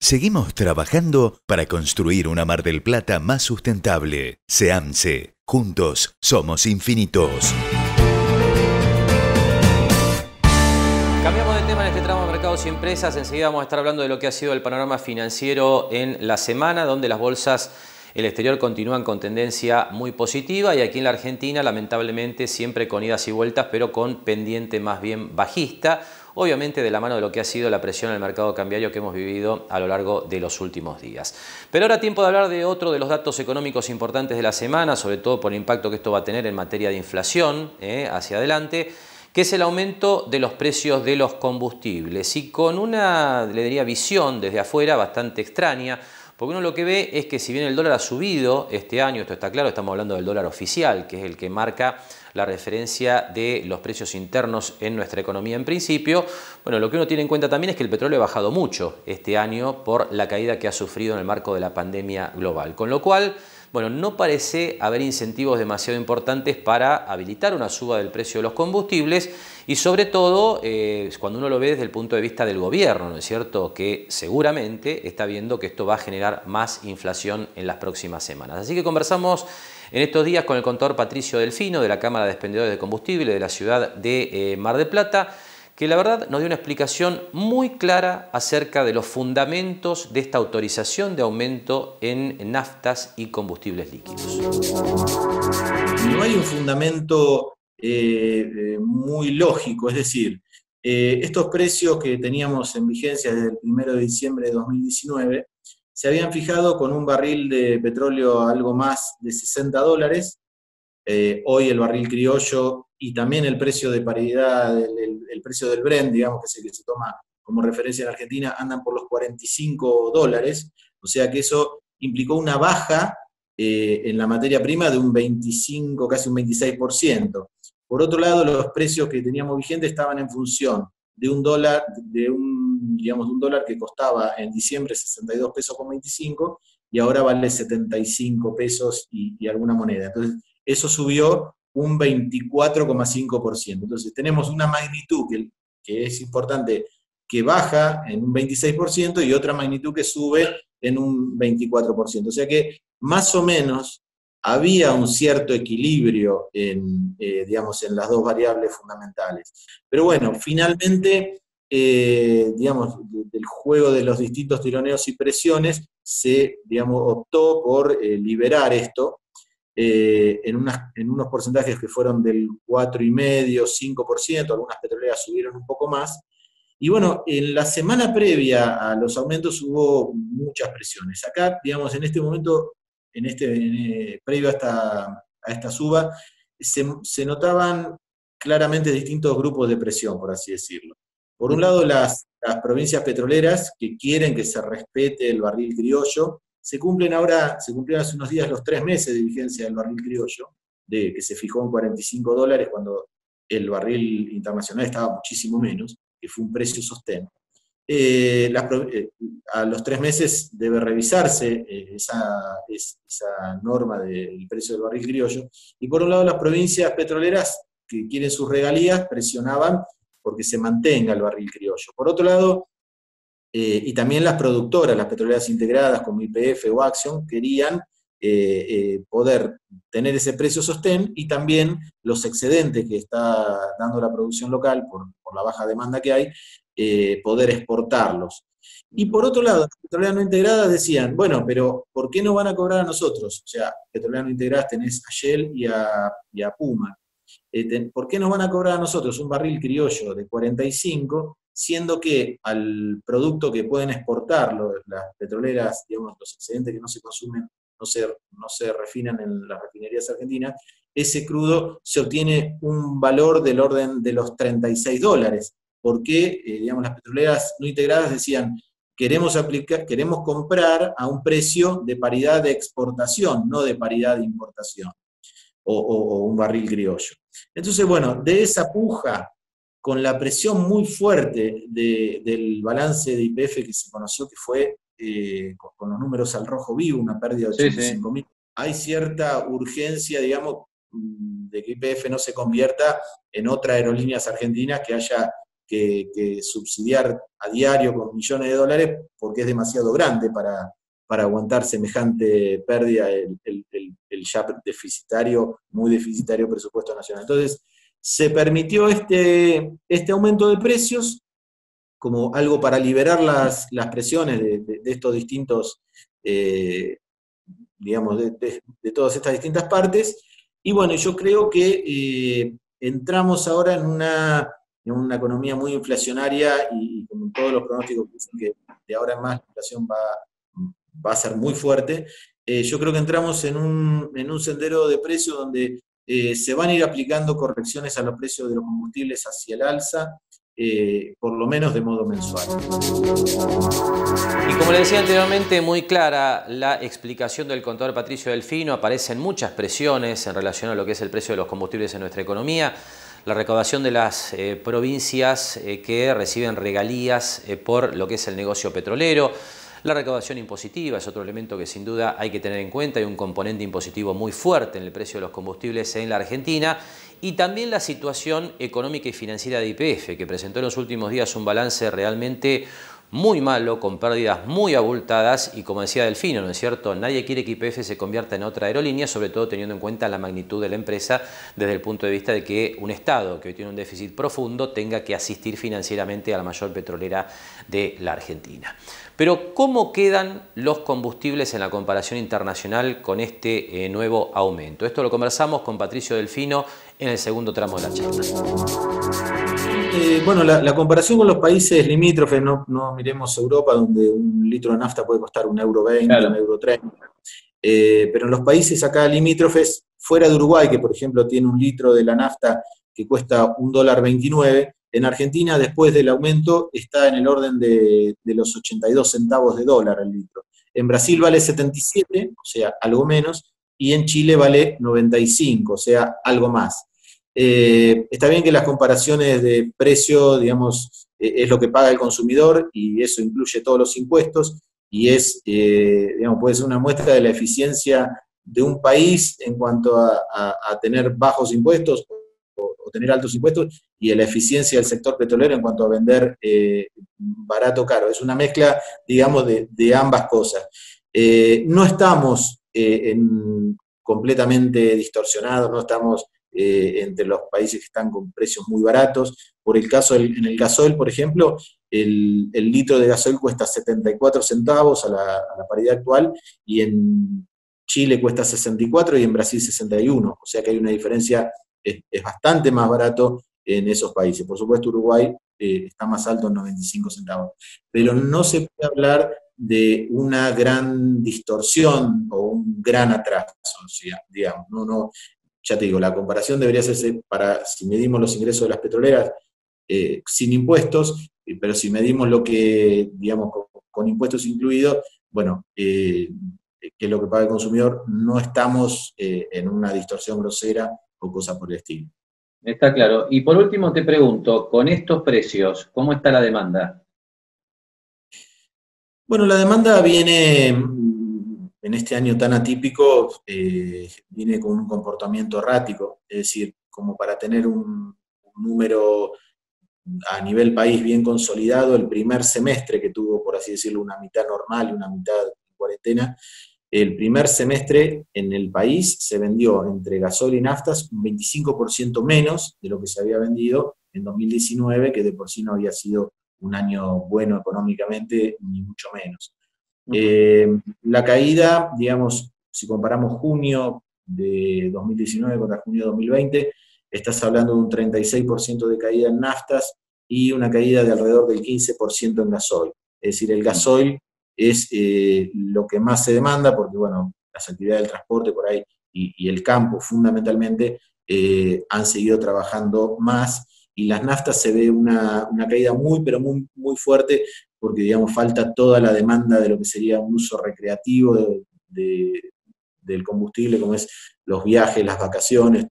Seguimos trabajando para construir una Mar del Plata más sustentable. SEAMSE. Juntos somos infinitos.
Cambiamos de tema en este tramo de mercados y empresas. Enseguida vamos a estar hablando de lo que ha sido el panorama financiero en la semana, donde las bolsas, el exterior, continúan con tendencia muy positiva y aquí en la Argentina, lamentablemente, siempre con idas y vueltas, pero con pendiente más bien bajista. Obviamente de la mano de lo que ha sido la presión en el mercado cambiario que hemos vivido a lo largo de los últimos días. Pero ahora tiempo de hablar de otro de los datos económicos importantes de la semana, sobre todo por el impacto que esto va a tener en materia de inflación hacia adelante, que es el aumento de los precios de los combustibles y con una, le diría, visión desde afuera bastante extraña. Porque uno lo que ve es que si bien el dólar ha subido este año, esto está claro, estamos hablando del dólar oficial, que es el que marca la referencia de los precios internos en nuestra economía en principio. Bueno, lo que uno tiene en cuenta también es que el petróleo ha bajado mucho este año por la caída que ha sufrido en el marco de la pandemia global. Con lo cual, bueno, no parece haber incentivos demasiado importantes para habilitar una suba del precio de los combustibles y sobre todo cuando uno lo ve desde el punto de vista del gobierno, ¿no es cierto? Que seguramente está viendo que esto va a generar más inflación en las próximas semanas. Así que conversamos en estos días con el contador Patricio Delfino de la Cámara de Expendedores de Combustible de la ciudad de Mar del Plata, que la verdad nos dio una explicación muy clara acerca de los fundamentos de esta autorización de aumento en naftas y combustibles líquidos.
No hay un fundamento muy lógico, es decir, estos precios que teníamos en vigencia desde el 1 de diciembre de 2019 se habían fijado con un barril de petróleo algo más de $60. Hoy el barril criollo y también el precio de paridad, el precio del Brent, digamos, que es el que se toma como referencia en Argentina, andan por los $45. O sea que eso implicó una baja en la materia prima de un 25, casi un 26%. Por otro lado, los precios que teníamos vigentes estaban en función de un dólar, digamos, un dólar que costaba en diciembre 62 pesos con 25 y ahora vale 75 pesos y alguna moneda. Entonces, eso subió un 24,5%. Entonces, tenemos una magnitud que es importante, que baja en un 26% y otra magnitud que sube en un 24%. O sea que, más o menos, había un cierto equilibrio digamos, en las dos variables fundamentales. Pero bueno, finalmente, digamos, del juego de los distintos tironeos y presiones, se, digamos, optó por liberar esto en unos porcentajes que fueron del 4,5%, 5%, algunas petroleras subieron un poco más. Y bueno, en la semana previa a los aumentos hubo muchas presiones. Acá, digamos, en este momento, previo a esta suba, se notaban claramente distintos grupos de presión, por así decirlo. Por un lado, las provincias petroleras que quieren que se respete el barril criollo. Se cumplieron hace unos días los 3 meses de vigencia del barril criollo, que se fijó en $45 cuando el barril internacional estaba muchísimo menos, que fue un precio sostén. A los 3 meses debe revisarse esa norma del precio del barril criollo. Y por un lado, las provincias petroleras que quieren sus regalías presionaban porque se mantenga el barril criollo. Por otro lado, y también las productoras, las petroleras integradas como YPF o Axion, querían poder tener ese precio sostén y también los excedentes que está dando la producción local por la baja demanda que hay, poder exportarlos. Y por otro lado, las petroleras no integradas decían, bueno, pero ¿por qué no van a cobrar a nosotros? O sea, petroleras no integradas tenés a Shell y a Puma. ¿Por qué nos van a cobrar a nosotros un barril criollo de 45, siendo que al producto que pueden exportar las petroleras, digamos, los excedentes que no se consumen, no se refinan en las refinerías argentinas, ese crudo se obtiene un valor del orden de los $36? Porque, digamos, las petroleras no integradas decían, queremos comprar a un precio de paridad de exportación, no de paridad de importación, o un barril criollo. Entonces, bueno, de esa puja, con la presión muy fuerte del balance de YPF que se conoció que fue con los números al rojo vivo, una pérdida de 85.000, hay cierta urgencia, digamos, de que YPF no se convierta en otra aerolíneas argentinas que haya que subsidiar a diario con millones de dólares, porque es demasiado grande para aguantar semejante pérdida el ya muy deficitario presupuesto nacional. Entonces, se permitió este aumento de precios como algo para liberar las presiones de estos distintos, digamos, de todas estas distintas partes. Y bueno, yo creo que entramos ahora en una economía muy inflacionaria y con todos los pronósticos que dicen que de ahora en más la inflación va a ser muy fuerte. Yo creo que entramos en un sendero de precios donde se van a ir aplicando correcciones a los precios de los combustibles hacia el alza, por lo menos de modo mensual.
Y como le decía anteriormente, muy clara la explicación del contador Patricio Delfino. Aparecen muchas presiones en relación a lo que es el precio de los combustibles en nuestra economía. La recaudación de las provincias que reciben regalías por lo que es el negocio petrolero. La recaudación impositiva es otro elemento que sin duda hay que tener en cuenta. Hay un componente impositivo muy fuerte en el precio de los combustibles en la Argentina. Y también la situación económica y financiera de YPF, que presentó en los últimos días un balance realmente muy malo, con pérdidas muy abultadas, y como decía Delfino, ¿no es cierto? Nadie quiere que YPF se convierta en otra aerolínea, sobre todo teniendo en cuenta la magnitud de la empresa desde el punto de vista de que un Estado que hoy tiene un déficit profundo tenga que asistir financieramente a la mayor petrolera de la Argentina. Pero ¿cómo quedan los combustibles en la comparación internacional con este nuevo aumento? Esto lo conversamos con Patricio Delfino en el segundo tramo de la charla.
Bueno, la comparación con los países limítrofes, no miremos Europa, donde un litro de nafta puede costar €1,20, claro, €1,30. Pero en los países acá limítrofes, fuera de Uruguay, que por ejemplo tiene un litro de la nafta que cuesta $1,29, en Argentina, después del aumento, está en el orden de los 82 centavos de dólar el litro. En Brasil vale 77, o sea, algo menos, y en Chile vale 95, o sea, algo más. Está bien que las comparaciones de precio, digamos, es lo que paga el consumidor, y eso incluye todos los impuestos, y digamos, puede ser una muestra de la eficiencia de un país en cuanto a tener bajos impuestos o tener altos impuestos, y de la eficiencia del sector petrolero en cuanto a vender barato o caro. Es una mezcla, digamos, de ambas cosas. No estamos completamente distorsionados, no estamos entre los países que están con precios muy baratos. En el gasoil, por ejemplo, el litro de gasoil cuesta 74 centavos a la paridad actual, y en Chile cuesta 64 y en Brasil 61, o sea que hay una diferencia, es bastante más barato en esos países. Por supuesto, Uruguay está más alto en 95 centavos. Pero no se puede hablar de una gran distorsión o un gran atraso, o sea, digamos, ya te digo, la comparación debería hacerse si medimos los ingresos de las petroleras sin impuestos, pero si medimos lo que, digamos, con impuestos incluidos, bueno, que es lo que paga el consumidor, no estamos en una distorsión grosera o cosa por el estilo.
Está claro. Y por último te pregunto, con estos precios, ¿cómo está la demanda?
Bueno, la demanda viene, en este año tan atípico, viene con un comportamiento errático, es decir, como para tener un número a nivel país bien consolidado, el primer semestre que tuvo, por así decirlo, una mitad normal y una mitad en cuarentena, el primer semestre en el país se vendió entre gasoil y naftas un 25% menos de lo que se había vendido en 2019, que de por sí no había sido un año bueno económicamente, ni mucho menos. La caída, digamos, si comparamos junio de 2019 contra junio de 2020, estás hablando de un 36% de caída en naftas y una caída de alrededor del 15% en gasoil. Es decir, el gasoil es lo que más se demanda porque, bueno, las actividades del transporte por ahí y el campo fundamentalmente han seguido trabajando más, y las naftas se ve una caída pero muy fuerte porque, digamos, falta toda la demanda de lo que sería un uso recreativo del combustible, como es los viajes, las vacaciones.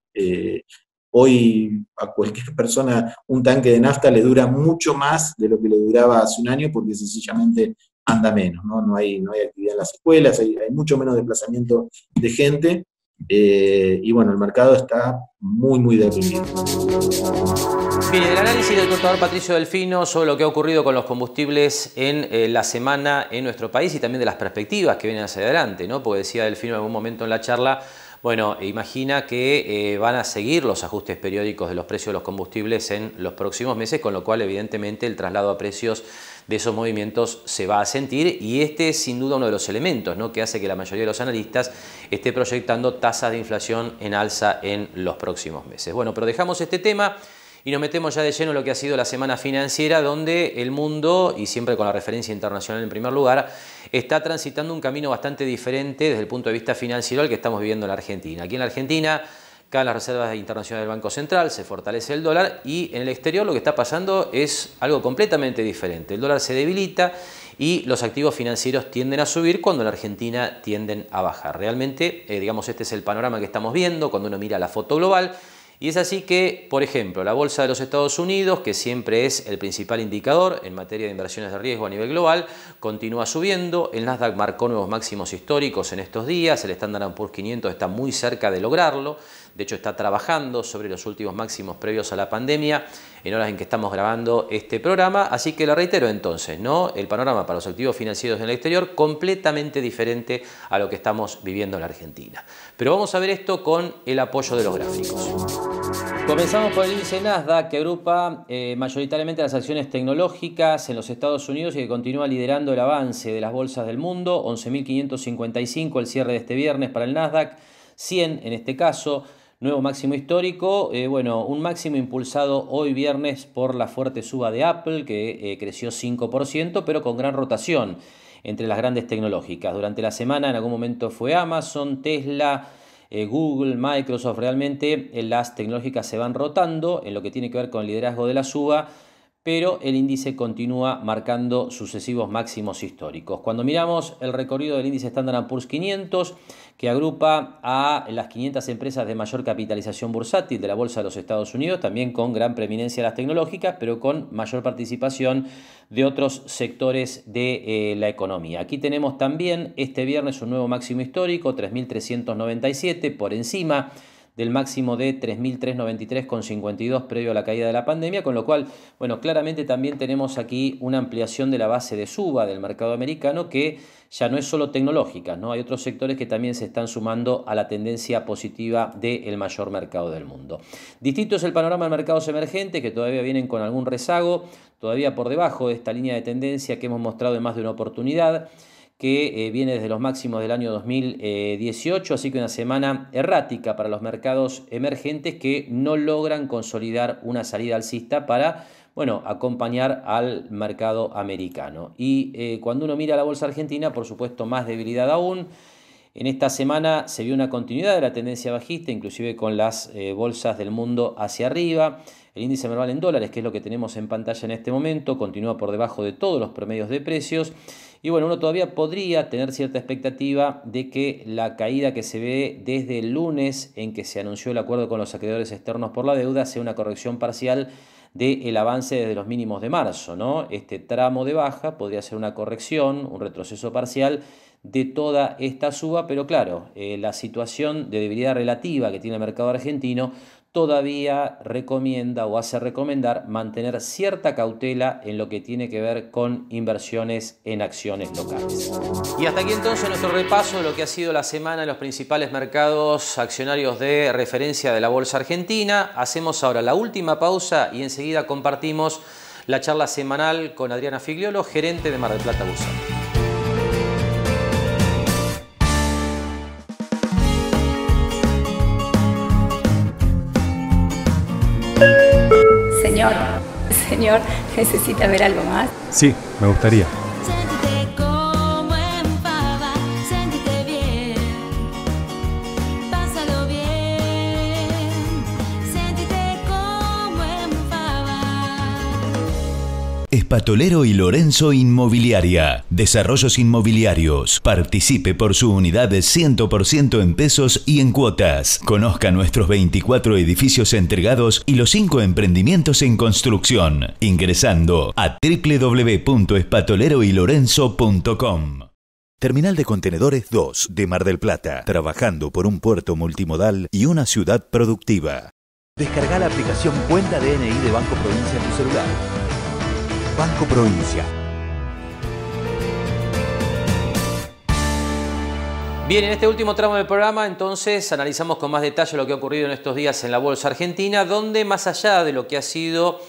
Hoy a cualquier persona un tanque de nafta le dura mucho más de lo que le duraba hace un año porque sencillamente anda menos, ¿no? No hay actividad en las escuelas, hay mucho menos desplazamiento de gente, y bueno, el mercado está muy deprimido.
Bien, el análisis del contador Patricio Delfino sobre lo que ha ocurrido con los combustibles en la semana en nuestro país y también de las perspectivas que vienen hacia adelante, ¿no? Porque decía Delfino en algún momento en la charla, bueno, imagina que van a seguir los ajustes periódicos de los precios de los combustibles en los próximos meses, con lo cual evidentemente el traslado a precios de esos movimientos se va a sentir, y este es sin duda uno de los elementos, ¿no?, que hace que la mayoría de los analistas esté proyectando tasas de inflación en alza en los próximos meses. Bueno, pero dejamos este tema y nos metemos ya de lleno en lo que ha sido la semana financiera, donde el mundo, y siempre con la referencia internacional en primer lugar, está transitando un camino bastante diferente desde el punto de vista financiero al que estamos viviendo en la Argentina. Aquí en la Argentina caen las reservas internacionales del Banco Central, se fortalece el dólar, y en el exterior lo que está pasando es algo completamente diferente. El dólar se debilita y los activos financieros tienden a subir cuando en la Argentina tienden a bajar. Realmente, digamos, este es el panorama que estamos viendo cuando uno mira la foto global. Y es así que, por ejemplo, la bolsa de los Estados Unidos, que siempre es el principal indicador en materia de inversiones de riesgo a nivel global, continúa subiendo. El Nasdaq marcó nuevos máximos históricos en estos días. El Standard & Poor's 500 está muy cerca de lograrlo. De hecho, está trabajando sobre los últimos máximos previos a la pandemia en horas en que estamos grabando este programa. Así que lo reitero entonces, ¿no?, el panorama para los activos financieros en el exterior completamente diferente a lo que estamos viviendo en la Argentina. Pero vamos a ver esto con el apoyo de los gráficos. Comenzamos por el índice Nasdaq, que agrupa mayoritariamente las acciones tecnológicas en los Estados Unidos y que continúa liderando el avance de las bolsas del mundo. 11.555 el cierre de este viernes para el Nasdaq, 100 en este caso. Nuevo máximo histórico, bueno, un máximo impulsado hoy viernes por la fuerte suba de Apple, que creció 5%, pero con gran rotación entre las grandes tecnológicas. Durante la semana en algún momento fue Amazon, Tesla, Google, Microsoft. Realmente las tecnológicas se van rotando en lo que tiene que ver con el liderazgo de la suba, pero el índice continúa marcando sucesivos máximos históricos. Cuando miramos el recorrido del índice Standard & Poor's 500, que agrupa a las 500 empresas de mayor capitalización bursátil de la Bolsa de los Estados Unidos, también con gran preeminencia las tecnológicas, pero con mayor participación de otros sectores de la economía. Aquí tenemos también este viernes un nuevo máximo histórico, 3.397, por encima del máximo de 3.393,52 previo a la caída de la pandemia, con lo cual, bueno, claramente también tenemos aquí una ampliación de la base de suba del mercado americano, que ya no es solo tecnológica, ¿no? Hay otros sectores que también se están sumando a la tendencia positiva del mayor mercado del mundo. Distinto es el panorama de mercados emergentes, que todavía vienen con algún rezago, todavía por debajo de esta línea de tendencia que hemos mostrado en más de una oportunidad, que viene desde los máximos del año 2018, así que una semana errática para los mercados emergentes que no logran consolidar una salida alcista para, bueno, acompañar al mercado americano. Y cuando uno mira la bolsa argentina, por supuesto, más debilidad aún. En esta semana se vio una continuidad de la tendencia bajista, inclusive con las bolsas del mundo hacia arriba. El índice Merval en dólares, que es lo que tenemos en pantalla en este momento, continúa por debajo de todos los promedios de precios. Y bueno, uno todavía podría tener cierta expectativa de que la caída que se ve desde el lunes en que se anunció el acuerdo con los acreedores externos por la deuda sea una corrección parcial del avance desde los mínimos de marzo, ¿no? Este tramo de baja podría ser una corrección, un retroceso parcial de toda esta suba, pero claro, la situación de debilidad relativa que tiene el mercado argentino todavía recomienda o hace recomendar mantener cierta cautela en lo que tiene que ver con inversiones en acciones locales. Y hasta aquí entonces nuestro repaso de lo que ha sido la semana en los principales mercados accionarios de referencia de la bolsa argentina. Hacemos ahora la última pausa y enseguida compartimos la charla semanal con Adriana Figliolo, gerente de Mar del Plata Bursátil.
Señor, ¿necesita ver algo más?
Sí, me gustaría.
Sentite como en Fava, sentite bien, pásalo bien, sentite como en Fava.
Espatolero y Lorenzo Inmobiliaria. Desarrollos inmobiliarios. Participe por su unidad de 100% en pesos y en cuotas. Conozca nuestros 24 edificios entregados y los 5 emprendimientos en construcción. Ingresando a www.espatoleroylorenzo.com.
Terminal de Contenedores 2 de Mar del Plata. Trabajando por un puerto multimodal y una ciudad productiva. Descarga la aplicación Cuenta DNI de Banco Provincia en tu celular. Banco Provincia.
Bien, en este último tramo del programa, entonces, analizamos con más detalle lo que ha ocurrido en estos días en la Bolsa Argentina, donde más allá de lo que ha sido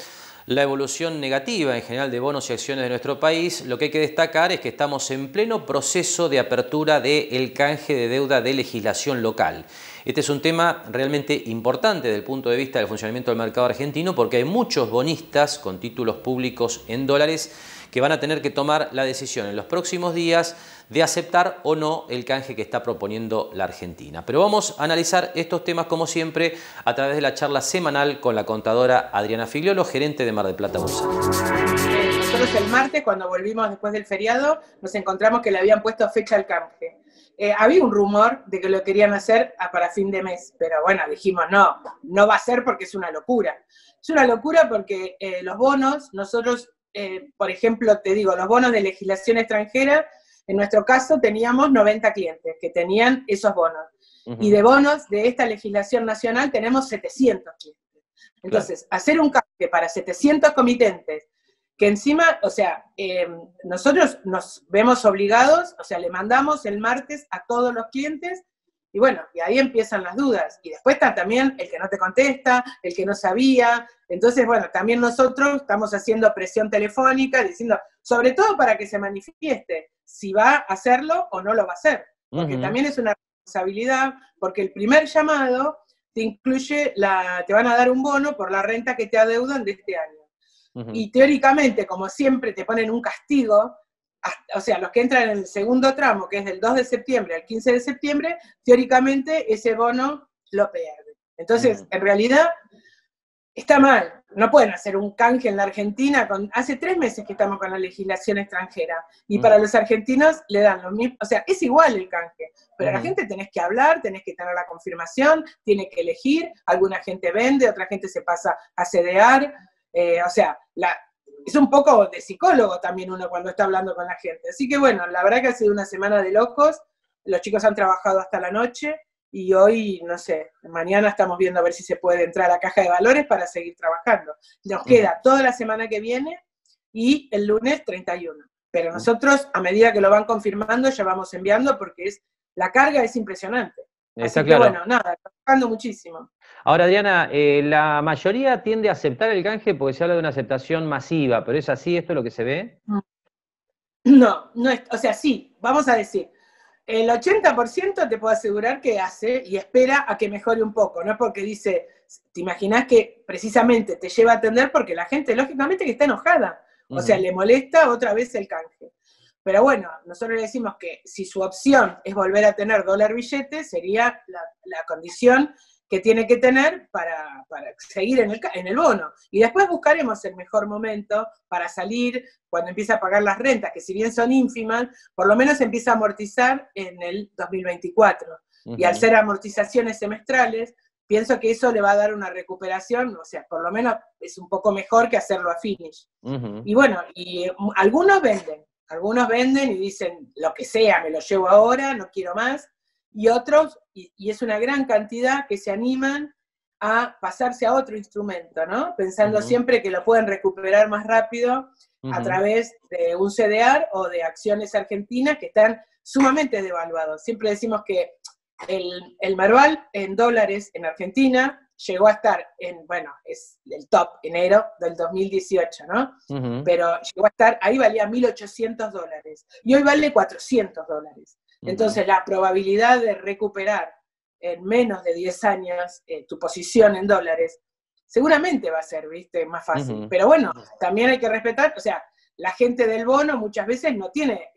la evolución negativa en general de bonos y acciones de nuestro país, lo que hay que destacar es que estamos en pleno proceso de apertura del canje de deuda de legislación local. Este es un tema realmente importante desde el punto de vista del funcionamiento del mercado argentino, porque hay muchos bonistas con títulos públicos en dólares que van a tener que tomar la decisión en los próximos días de aceptar o no el canje que está proponiendo la Argentina. Pero vamos a analizar estos temas, como siempre, a través de la charla semanal con la contadora Adriana Figliolo, gerente de Mar del Plata Bursátil.
Nosotros el martes, cuando volvimos después del feriado, nos encontramos que le habían puesto fecha al canje. Había un rumor de que lo querían hacer para fin de mes, pero bueno, dijimos no va a ser porque es una locura. Es una locura porque los bonos, nosotros, por ejemplo, te digo, los bonos de legislación extranjera, en nuestro caso teníamos 90 clientes que tenían esos bonos. Y de bonos de esta legislación nacional tenemos 700 clientes. Entonces, hacer un canje para 700 comitentes, que encima, o sea, nosotros nos vemos obligados, o sea, le mandamos el martes a todos los clientes, y bueno, y ahí empiezan las dudas. Y después está también el que no te contesta, el que no sabía. Entonces, bueno, también nosotros estamos haciendo presión telefónica, diciendo, sobre todo para que se manifieste si va a hacerlo o no lo va a hacer. Porque también es una responsabilidad, porque el primer llamado te incluye, te van a dar un bono por la renta que te adeudan de este año. Y teóricamente, como siempre, te ponen un castigo, o sea, los que entran en el segundo tramo, que es del 2 de septiembre al 15 de septiembre, teóricamente ese bono lo pierden. Entonces, en realidad, está mal. No pueden hacer un canje en la Argentina. Hace 3 meses que estamos con la legislación extranjera, y para los argentinos le dan lo mismo, o sea, es igual el canje, pero a la gente tenés que hablar, tenés que tener la confirmación, tiene que elegir, alguna gente vende, otra gente se pasa a CDR, o sea, es un poco de psicólogo también uno cuando está hablando con la gente. Así que bueno, la verdad que ha sido una semana de locos, los chicos han trabajado hasta la noche, y hoy, no sé, mañana estamos viendo a ver si se puede entrar a la caja de valores para seguir trabajando. Nos queda toda la semana que viene y el lunes 31. Pero nosotros, a medida que lo van confirmando, ya vamos enviando, porque la carga es impresionante.
Está
Así
claro.
que bueno, nada, trabajando muchísimo.
Ahora, Adriana, la mayoría tiende a aceptar el canje porque se habla de una aceptación masiva, pero ¿es así? ¿Esto es lo que se ve?
No, no es, o sea, sí, vamos a decir, el 80% te puedo asegurar que hace y espera a que mejore un poco, no es porque dice, te imaginás que precisamente te lleva a atender porque la gente, lógicamente, que está enojada, o sea, le molesta otra vez el canje. Pero bueno, nosotros le decimos que si su opción es volver a tener dólar billete, sería la condición que tiene que tener para seguir en el bono. Y después buscaremos el mejor momento para salir cuando empiece a pagar las rentas, que si bien son ínfimas, por lo menos empieza a amortizar en el 2024. Y al ser amortizaciones semestrales, pienso que eso le va a dar una recuperación, o sea, por lo menos es un poco mejor que hacerlo a finish. Y bueno, y algunos venden y dicen, lo que sea, me lo llevo ahora, no quiero más, y otros, y es una gran cantidad que se animan a pasarse a otro instrumento, ¿no? Pensando siempre que lo pueden recuperar más rápido a través de un CDR o de acciones argentinas que están sumamente devaluados. Siempre decimos que el Merval en dólares en Argentina llegó a estar en, bueno, es el top, enero del 2018, ¿no? Pero llegó a estar, ahí valía $1.800 y hoy vale $400. Entonces la probabilidad de recuperar en menos de 10 años tu posición en dólares seguramente va a ser, ¿viste?, más fácil. Pero bueno, también hay que respetar, o sea, la gente del bono muchas veces no tiene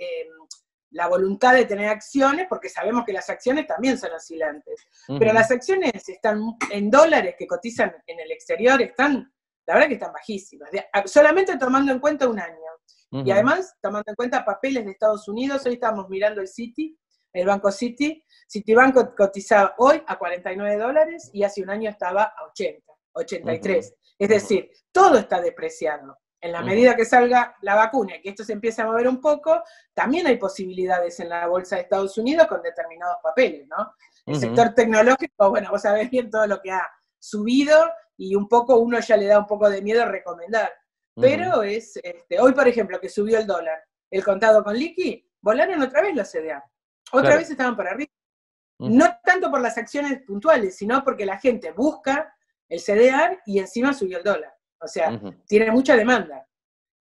la voluntad de tener acciones, porque sabemos que las acciones también son oscilantes. Pero las acciones están en dólares que cotizan en el exterior, están, la verdad que están bajísimas, solamente tomando en cuenta un año. Y además, tomando en cuenta papeles de Estados Unidos, hoy estamos mirando el Citi, el banco Citi. Citibank cotizaba hoy a $49 y hace un año estaba a 80, 83. Es decir, todo está depreciado. En la medida que salga la vacuna y que esto se empiece a mover un poco, también hay posibilidades en la bolsa de Estados Unidos con determinados papeles, ¿no? El sector tecnológico, bueno, vos sabés bien todo lo que ha subido y un poco uno ya le da un poco de miedo recomendar. Pero es, hoy por ejemplo, que subió el dólar, el contado con liqui, volaron otra vez los CDR. Otra vez estaban por arriba. No tanto por las acciones puntuales, sino porque la gente busca el CDR y encima subió el dólar. O sea, tiene mucha demanda.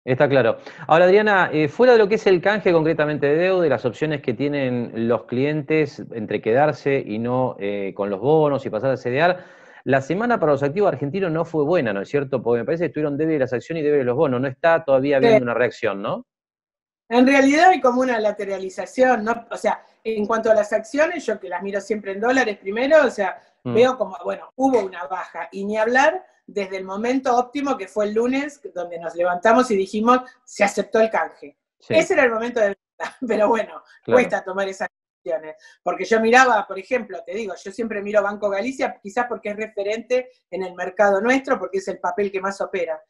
Está claro. Ahora, Adriana, fuera de lo que es el canje concretamente de deuda, de las opciones que tienen los clientes entre quedarse y no con los bonos y pasar al CDR, la semana para los activos argentinos no fue buena, ¿no es cierto? Porque me parece que estuvieron débiles las acciones y débiles los bonos. No está todavía habiendo una reacción, ¿no?
En realidad hay como una lateralización, ¿no? O sea, en cuanto a las acciones, yo que las miro siempre en dólares primero, o sea, veo como, bueno, hubo una baja, y ni hablar desde el momento óptimo que fue el lunes, donde nos levantamos y dijimos, se aceptó el canje. Sí. Ese era el momento de verdad, pero bueno, cuesta tomar esas decisiones. Porque yo miraba, por ejemplo, te digo, yo siempre miro Banco Galicia, quizás porque es referente en el mercado nuestro, porque es el papel que más opera.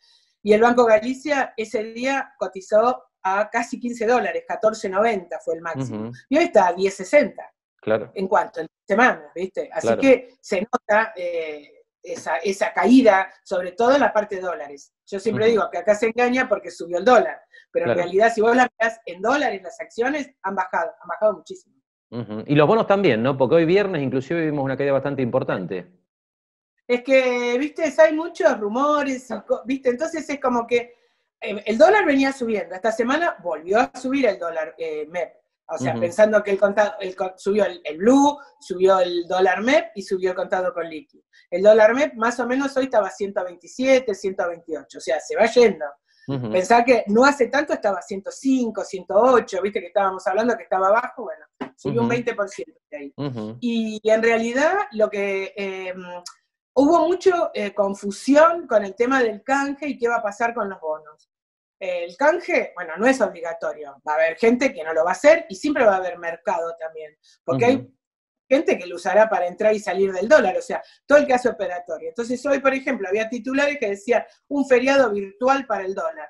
Y el Banco Galicia ese día cotizó a casi $15, $14.90 fue el máximo. Y hoy está a $10.60. Claro. En cuanto, en semanas, ¿viste? Así que se nota esa caída, sobre todo en la parte de dólares. Yo siempre digo que acá se engaña porque subió el dólar, pero en realidad si vos la mirás en dólares, las acciones han bajado muchísimo.
Y los bonos también, ¿no? Porque hoy viernes inclusive vimos una caída bastante importante.
Es que, ¿viste? Hay muchos rumores, ¿viste? Entonces es como que el dólar venía subiendo. Esta semana volvió a subir el dólar MEP. O sea, pensando que el contado, subió el blue, subió el dólar MEP y subió el contado con liqui. El dólar MEP más o menos hoy estaba a 127, 128. O sea, se va yendo. Pensá que no hace tanto estaba a 105, 108, ¿viste? Que estábamos hablando que estaba abajo, bueno, subió un 20% de ahí. Y en realidad lo que... hubo mucha confusión con el tema del canje y qué va a pasar con los bonos. El canje, bueno, no es obligatorio. Va a haber gente que no lo va a hacer y siempre va a haber mercado también. Porque hay gente que lo usará para entrar y salir del dólar, o sea, todo el que hace operatorio. Entonces hoy, por ejemplo, había titulares que decían un feriado virtual para el dólar,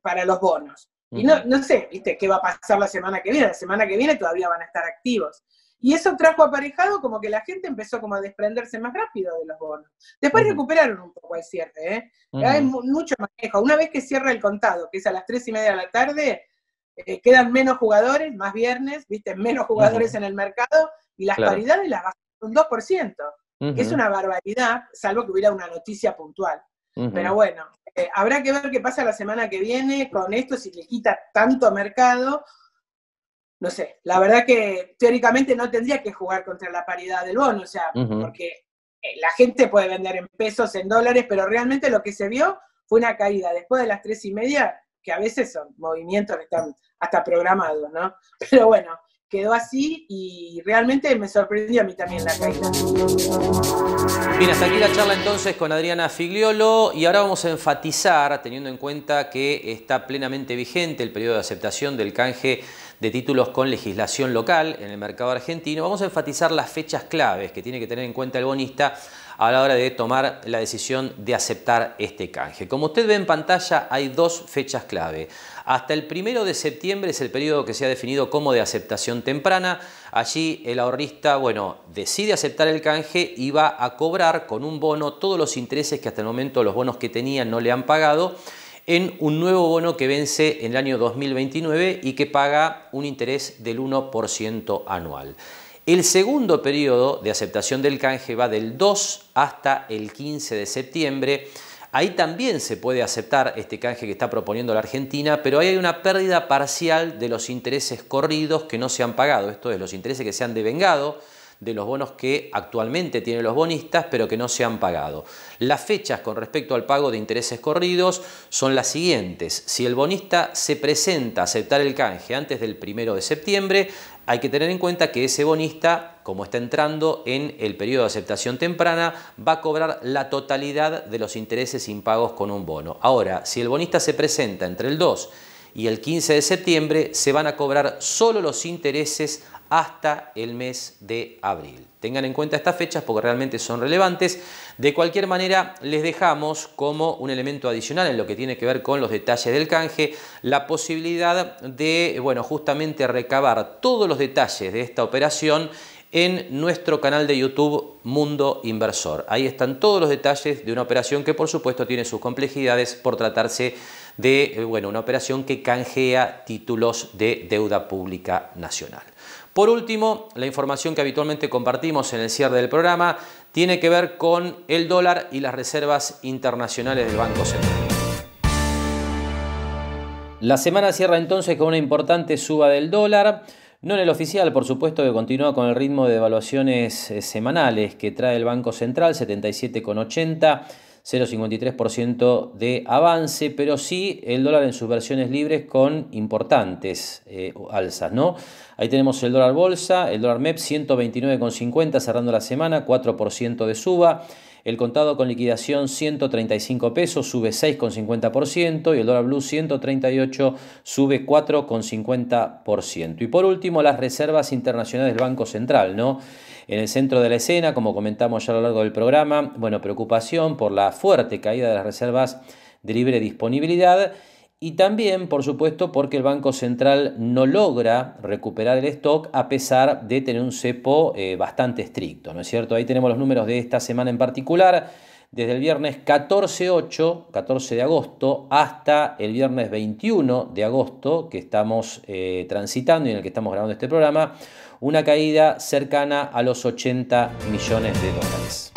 para los bonos. Y no sé, ¿viste? ¿Qué va a pasar la semana que viene? La semana que viene todavía van a estar activos. Y eso trajo aparejado como que la gente empezó como a desprenderse más rápido de los bonos. Después recuperaron un poco el cierre, ¿eh? Hay mucho manejo. Una vez que cierra el contado, que es a las 3:30 de la tarde, quedan menos jugadores, más viernes, ¿viste? Menos jugadores en el mercado, y las paridades las bajan un 2%, que es una barbaridad, salvo que hubiera una noticia puntual. Pero bueno, habrá que ver qué pasa la semana que viene con esto, si le quita tanto mercado. No sé, la verdad que teóricamente no tendría que jugar contra la paridad del bono, o sea, porque la gente puede vender en pesos, en dólares, pero realmente lo que se vio fue una caída después de las 3:30, que a veces son movimientos que están hasta programados, ¿no? Pero bueno, quedó así y realmente me sorprendió a mí también la caída.
Bien, hasta aquí la charla entonces con Adriana Figliolo, y ahora vamos a enfatizar, teniendo en cuenta que está plenamente vigente el periodo de aceptación del canje de títulos con legislación local en el mercado argentino, vamos a enfatizar las fechas claves que tiene que tener en cuenta el bonista a la hora de tomar la decisión de aceptar este canje. Como usted ve en pantalla, hay dos fechas clave. Hasta el 1 de septiembre es el periodo que se ha definido como de aceptación temprana. Allí el ahorrista, bueno, decide aceptar el canje y va a cobrar con un bono todos los intereses que hasta el momento los bonos que tenían no le han pagado, en un nuevo bono que vence en el año 2029 y que paga un interés del 1% anual. El segundo periodo de aceptación del canje va del 2 hasta el 15 de septiembre. Ahí también se puede aceptar este canje que está proponiendo la Argentina, pero ahí hay una pérdida parcial de los intereses corridos que no se han pagado. Esto es, los intereses que se han devengado de los bonos que actualmente tienen los bonistas, pero que no se han pagado. Las fechas con respecto al pago de intereses corridos son las siguientes. Si el bonista se presenta a aceptar el canje antes del 1 de septiembre, hay que tener en cuenta que ese bonista, como está entrando en el periodo de aceptación temprana, va a cobrar la totalidad de los intereses impagos con un bono. Ahora, si el bonista se presenta entre el 2 y el 15 de septiembre, se van a cobrar solo los intereses hasta el mes de abril. Tengan en cuenta estas fechas porque realmente son relevantes. De cualquier manera, les dejamos como un elemento adicional en lo que tiene que ver con los detalles del canje, la posibilidad de, bueno, justamente recabar todos los detalles de esta operación en nuestro canal de YouTube Mundo Inversor. Ahí están todos los detalles de una operación que por supuesto tiene sus complejidades por tratarse de, bueno, una operación que canjea títulos de deuda pública nacional. Por último, la información que habitualmente compartimos en el cierre del programa tiene que ver con el dólar y las reservas internacionales del Banco Central. La semana cierra entonces con una importante suba del dólar, no en el oficial, por supuesto, que continúa con el ritmo de devaluaciones semanales que trae el Banco Central, 77,80, 0,53% de avance, pero sí el dólar en sus versiones libres con importantes alzas, ¿no? Ahí tenemos el dólar bolsa, el dólar MEP 129,50 cerrando la semana, 4% de suba. El contado con liquidación 135 pesos, sube 6,50%, y el dólar blue 138 sube 4,50%. Y por último, las reservas internacionales del Banco Central, ¿no? En el centro de la escena, como comentamos ya a lo largo del programa, bueno, preocupación por la fuerte caída de las reservas de libre disponibilidad y también, por supuesto, porque el Banco Central no logra recuperar el stock a pesar de tener un cepo bastante estricto, ¿no es cierto? Ahí tenemos los números de esta semana en particular, desde el viernes 14 de agosto, hasta el viernes 21 de agosto, que estamos transitando y en el que estamos grabando este programa, una caída cercana a los 80 millones de dólares.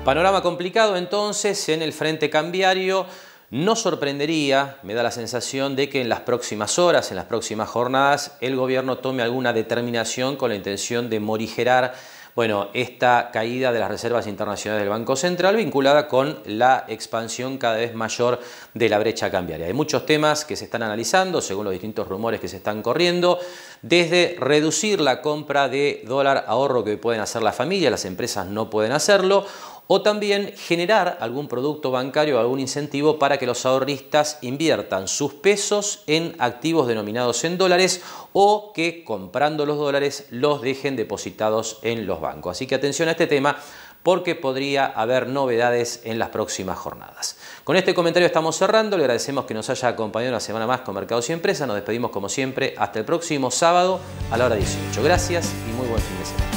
Panorama complicado entonces en el frente cambiario. No sorprendería, me da la sensación de que en las próximas horas, en las próximas jornadas, el gobierno tome alguna determinación con la intención de morigerar, bueno, esta caída de las reservas internacionales del Banco Central vinculada con la expansión cada vez mayor de la brecha cambiaria. Hay muchos temas que se están analizando según los distintos rumores que se están corriendo, desde reducir la compra de dólar ahorro que pueden hacer las familias, las empresas no pueden hacerlo, o también generar algún producto bancario o algún incentivo para que los ahorristas inviertan sus pesos en activos denominados en dólares o que comprando los dólares los dejen depositados en los bancos. Así que atención a este tema porque podría haber novedades en las próximas jornadas. Con este comentario estamos cerrando, le agradecemos que nos haya acompañado una semana más con Mercados y Empresas, nos despedimos como siempre hasta el próximo sábado a la hora 18. Gracias y muy buen fin de semana.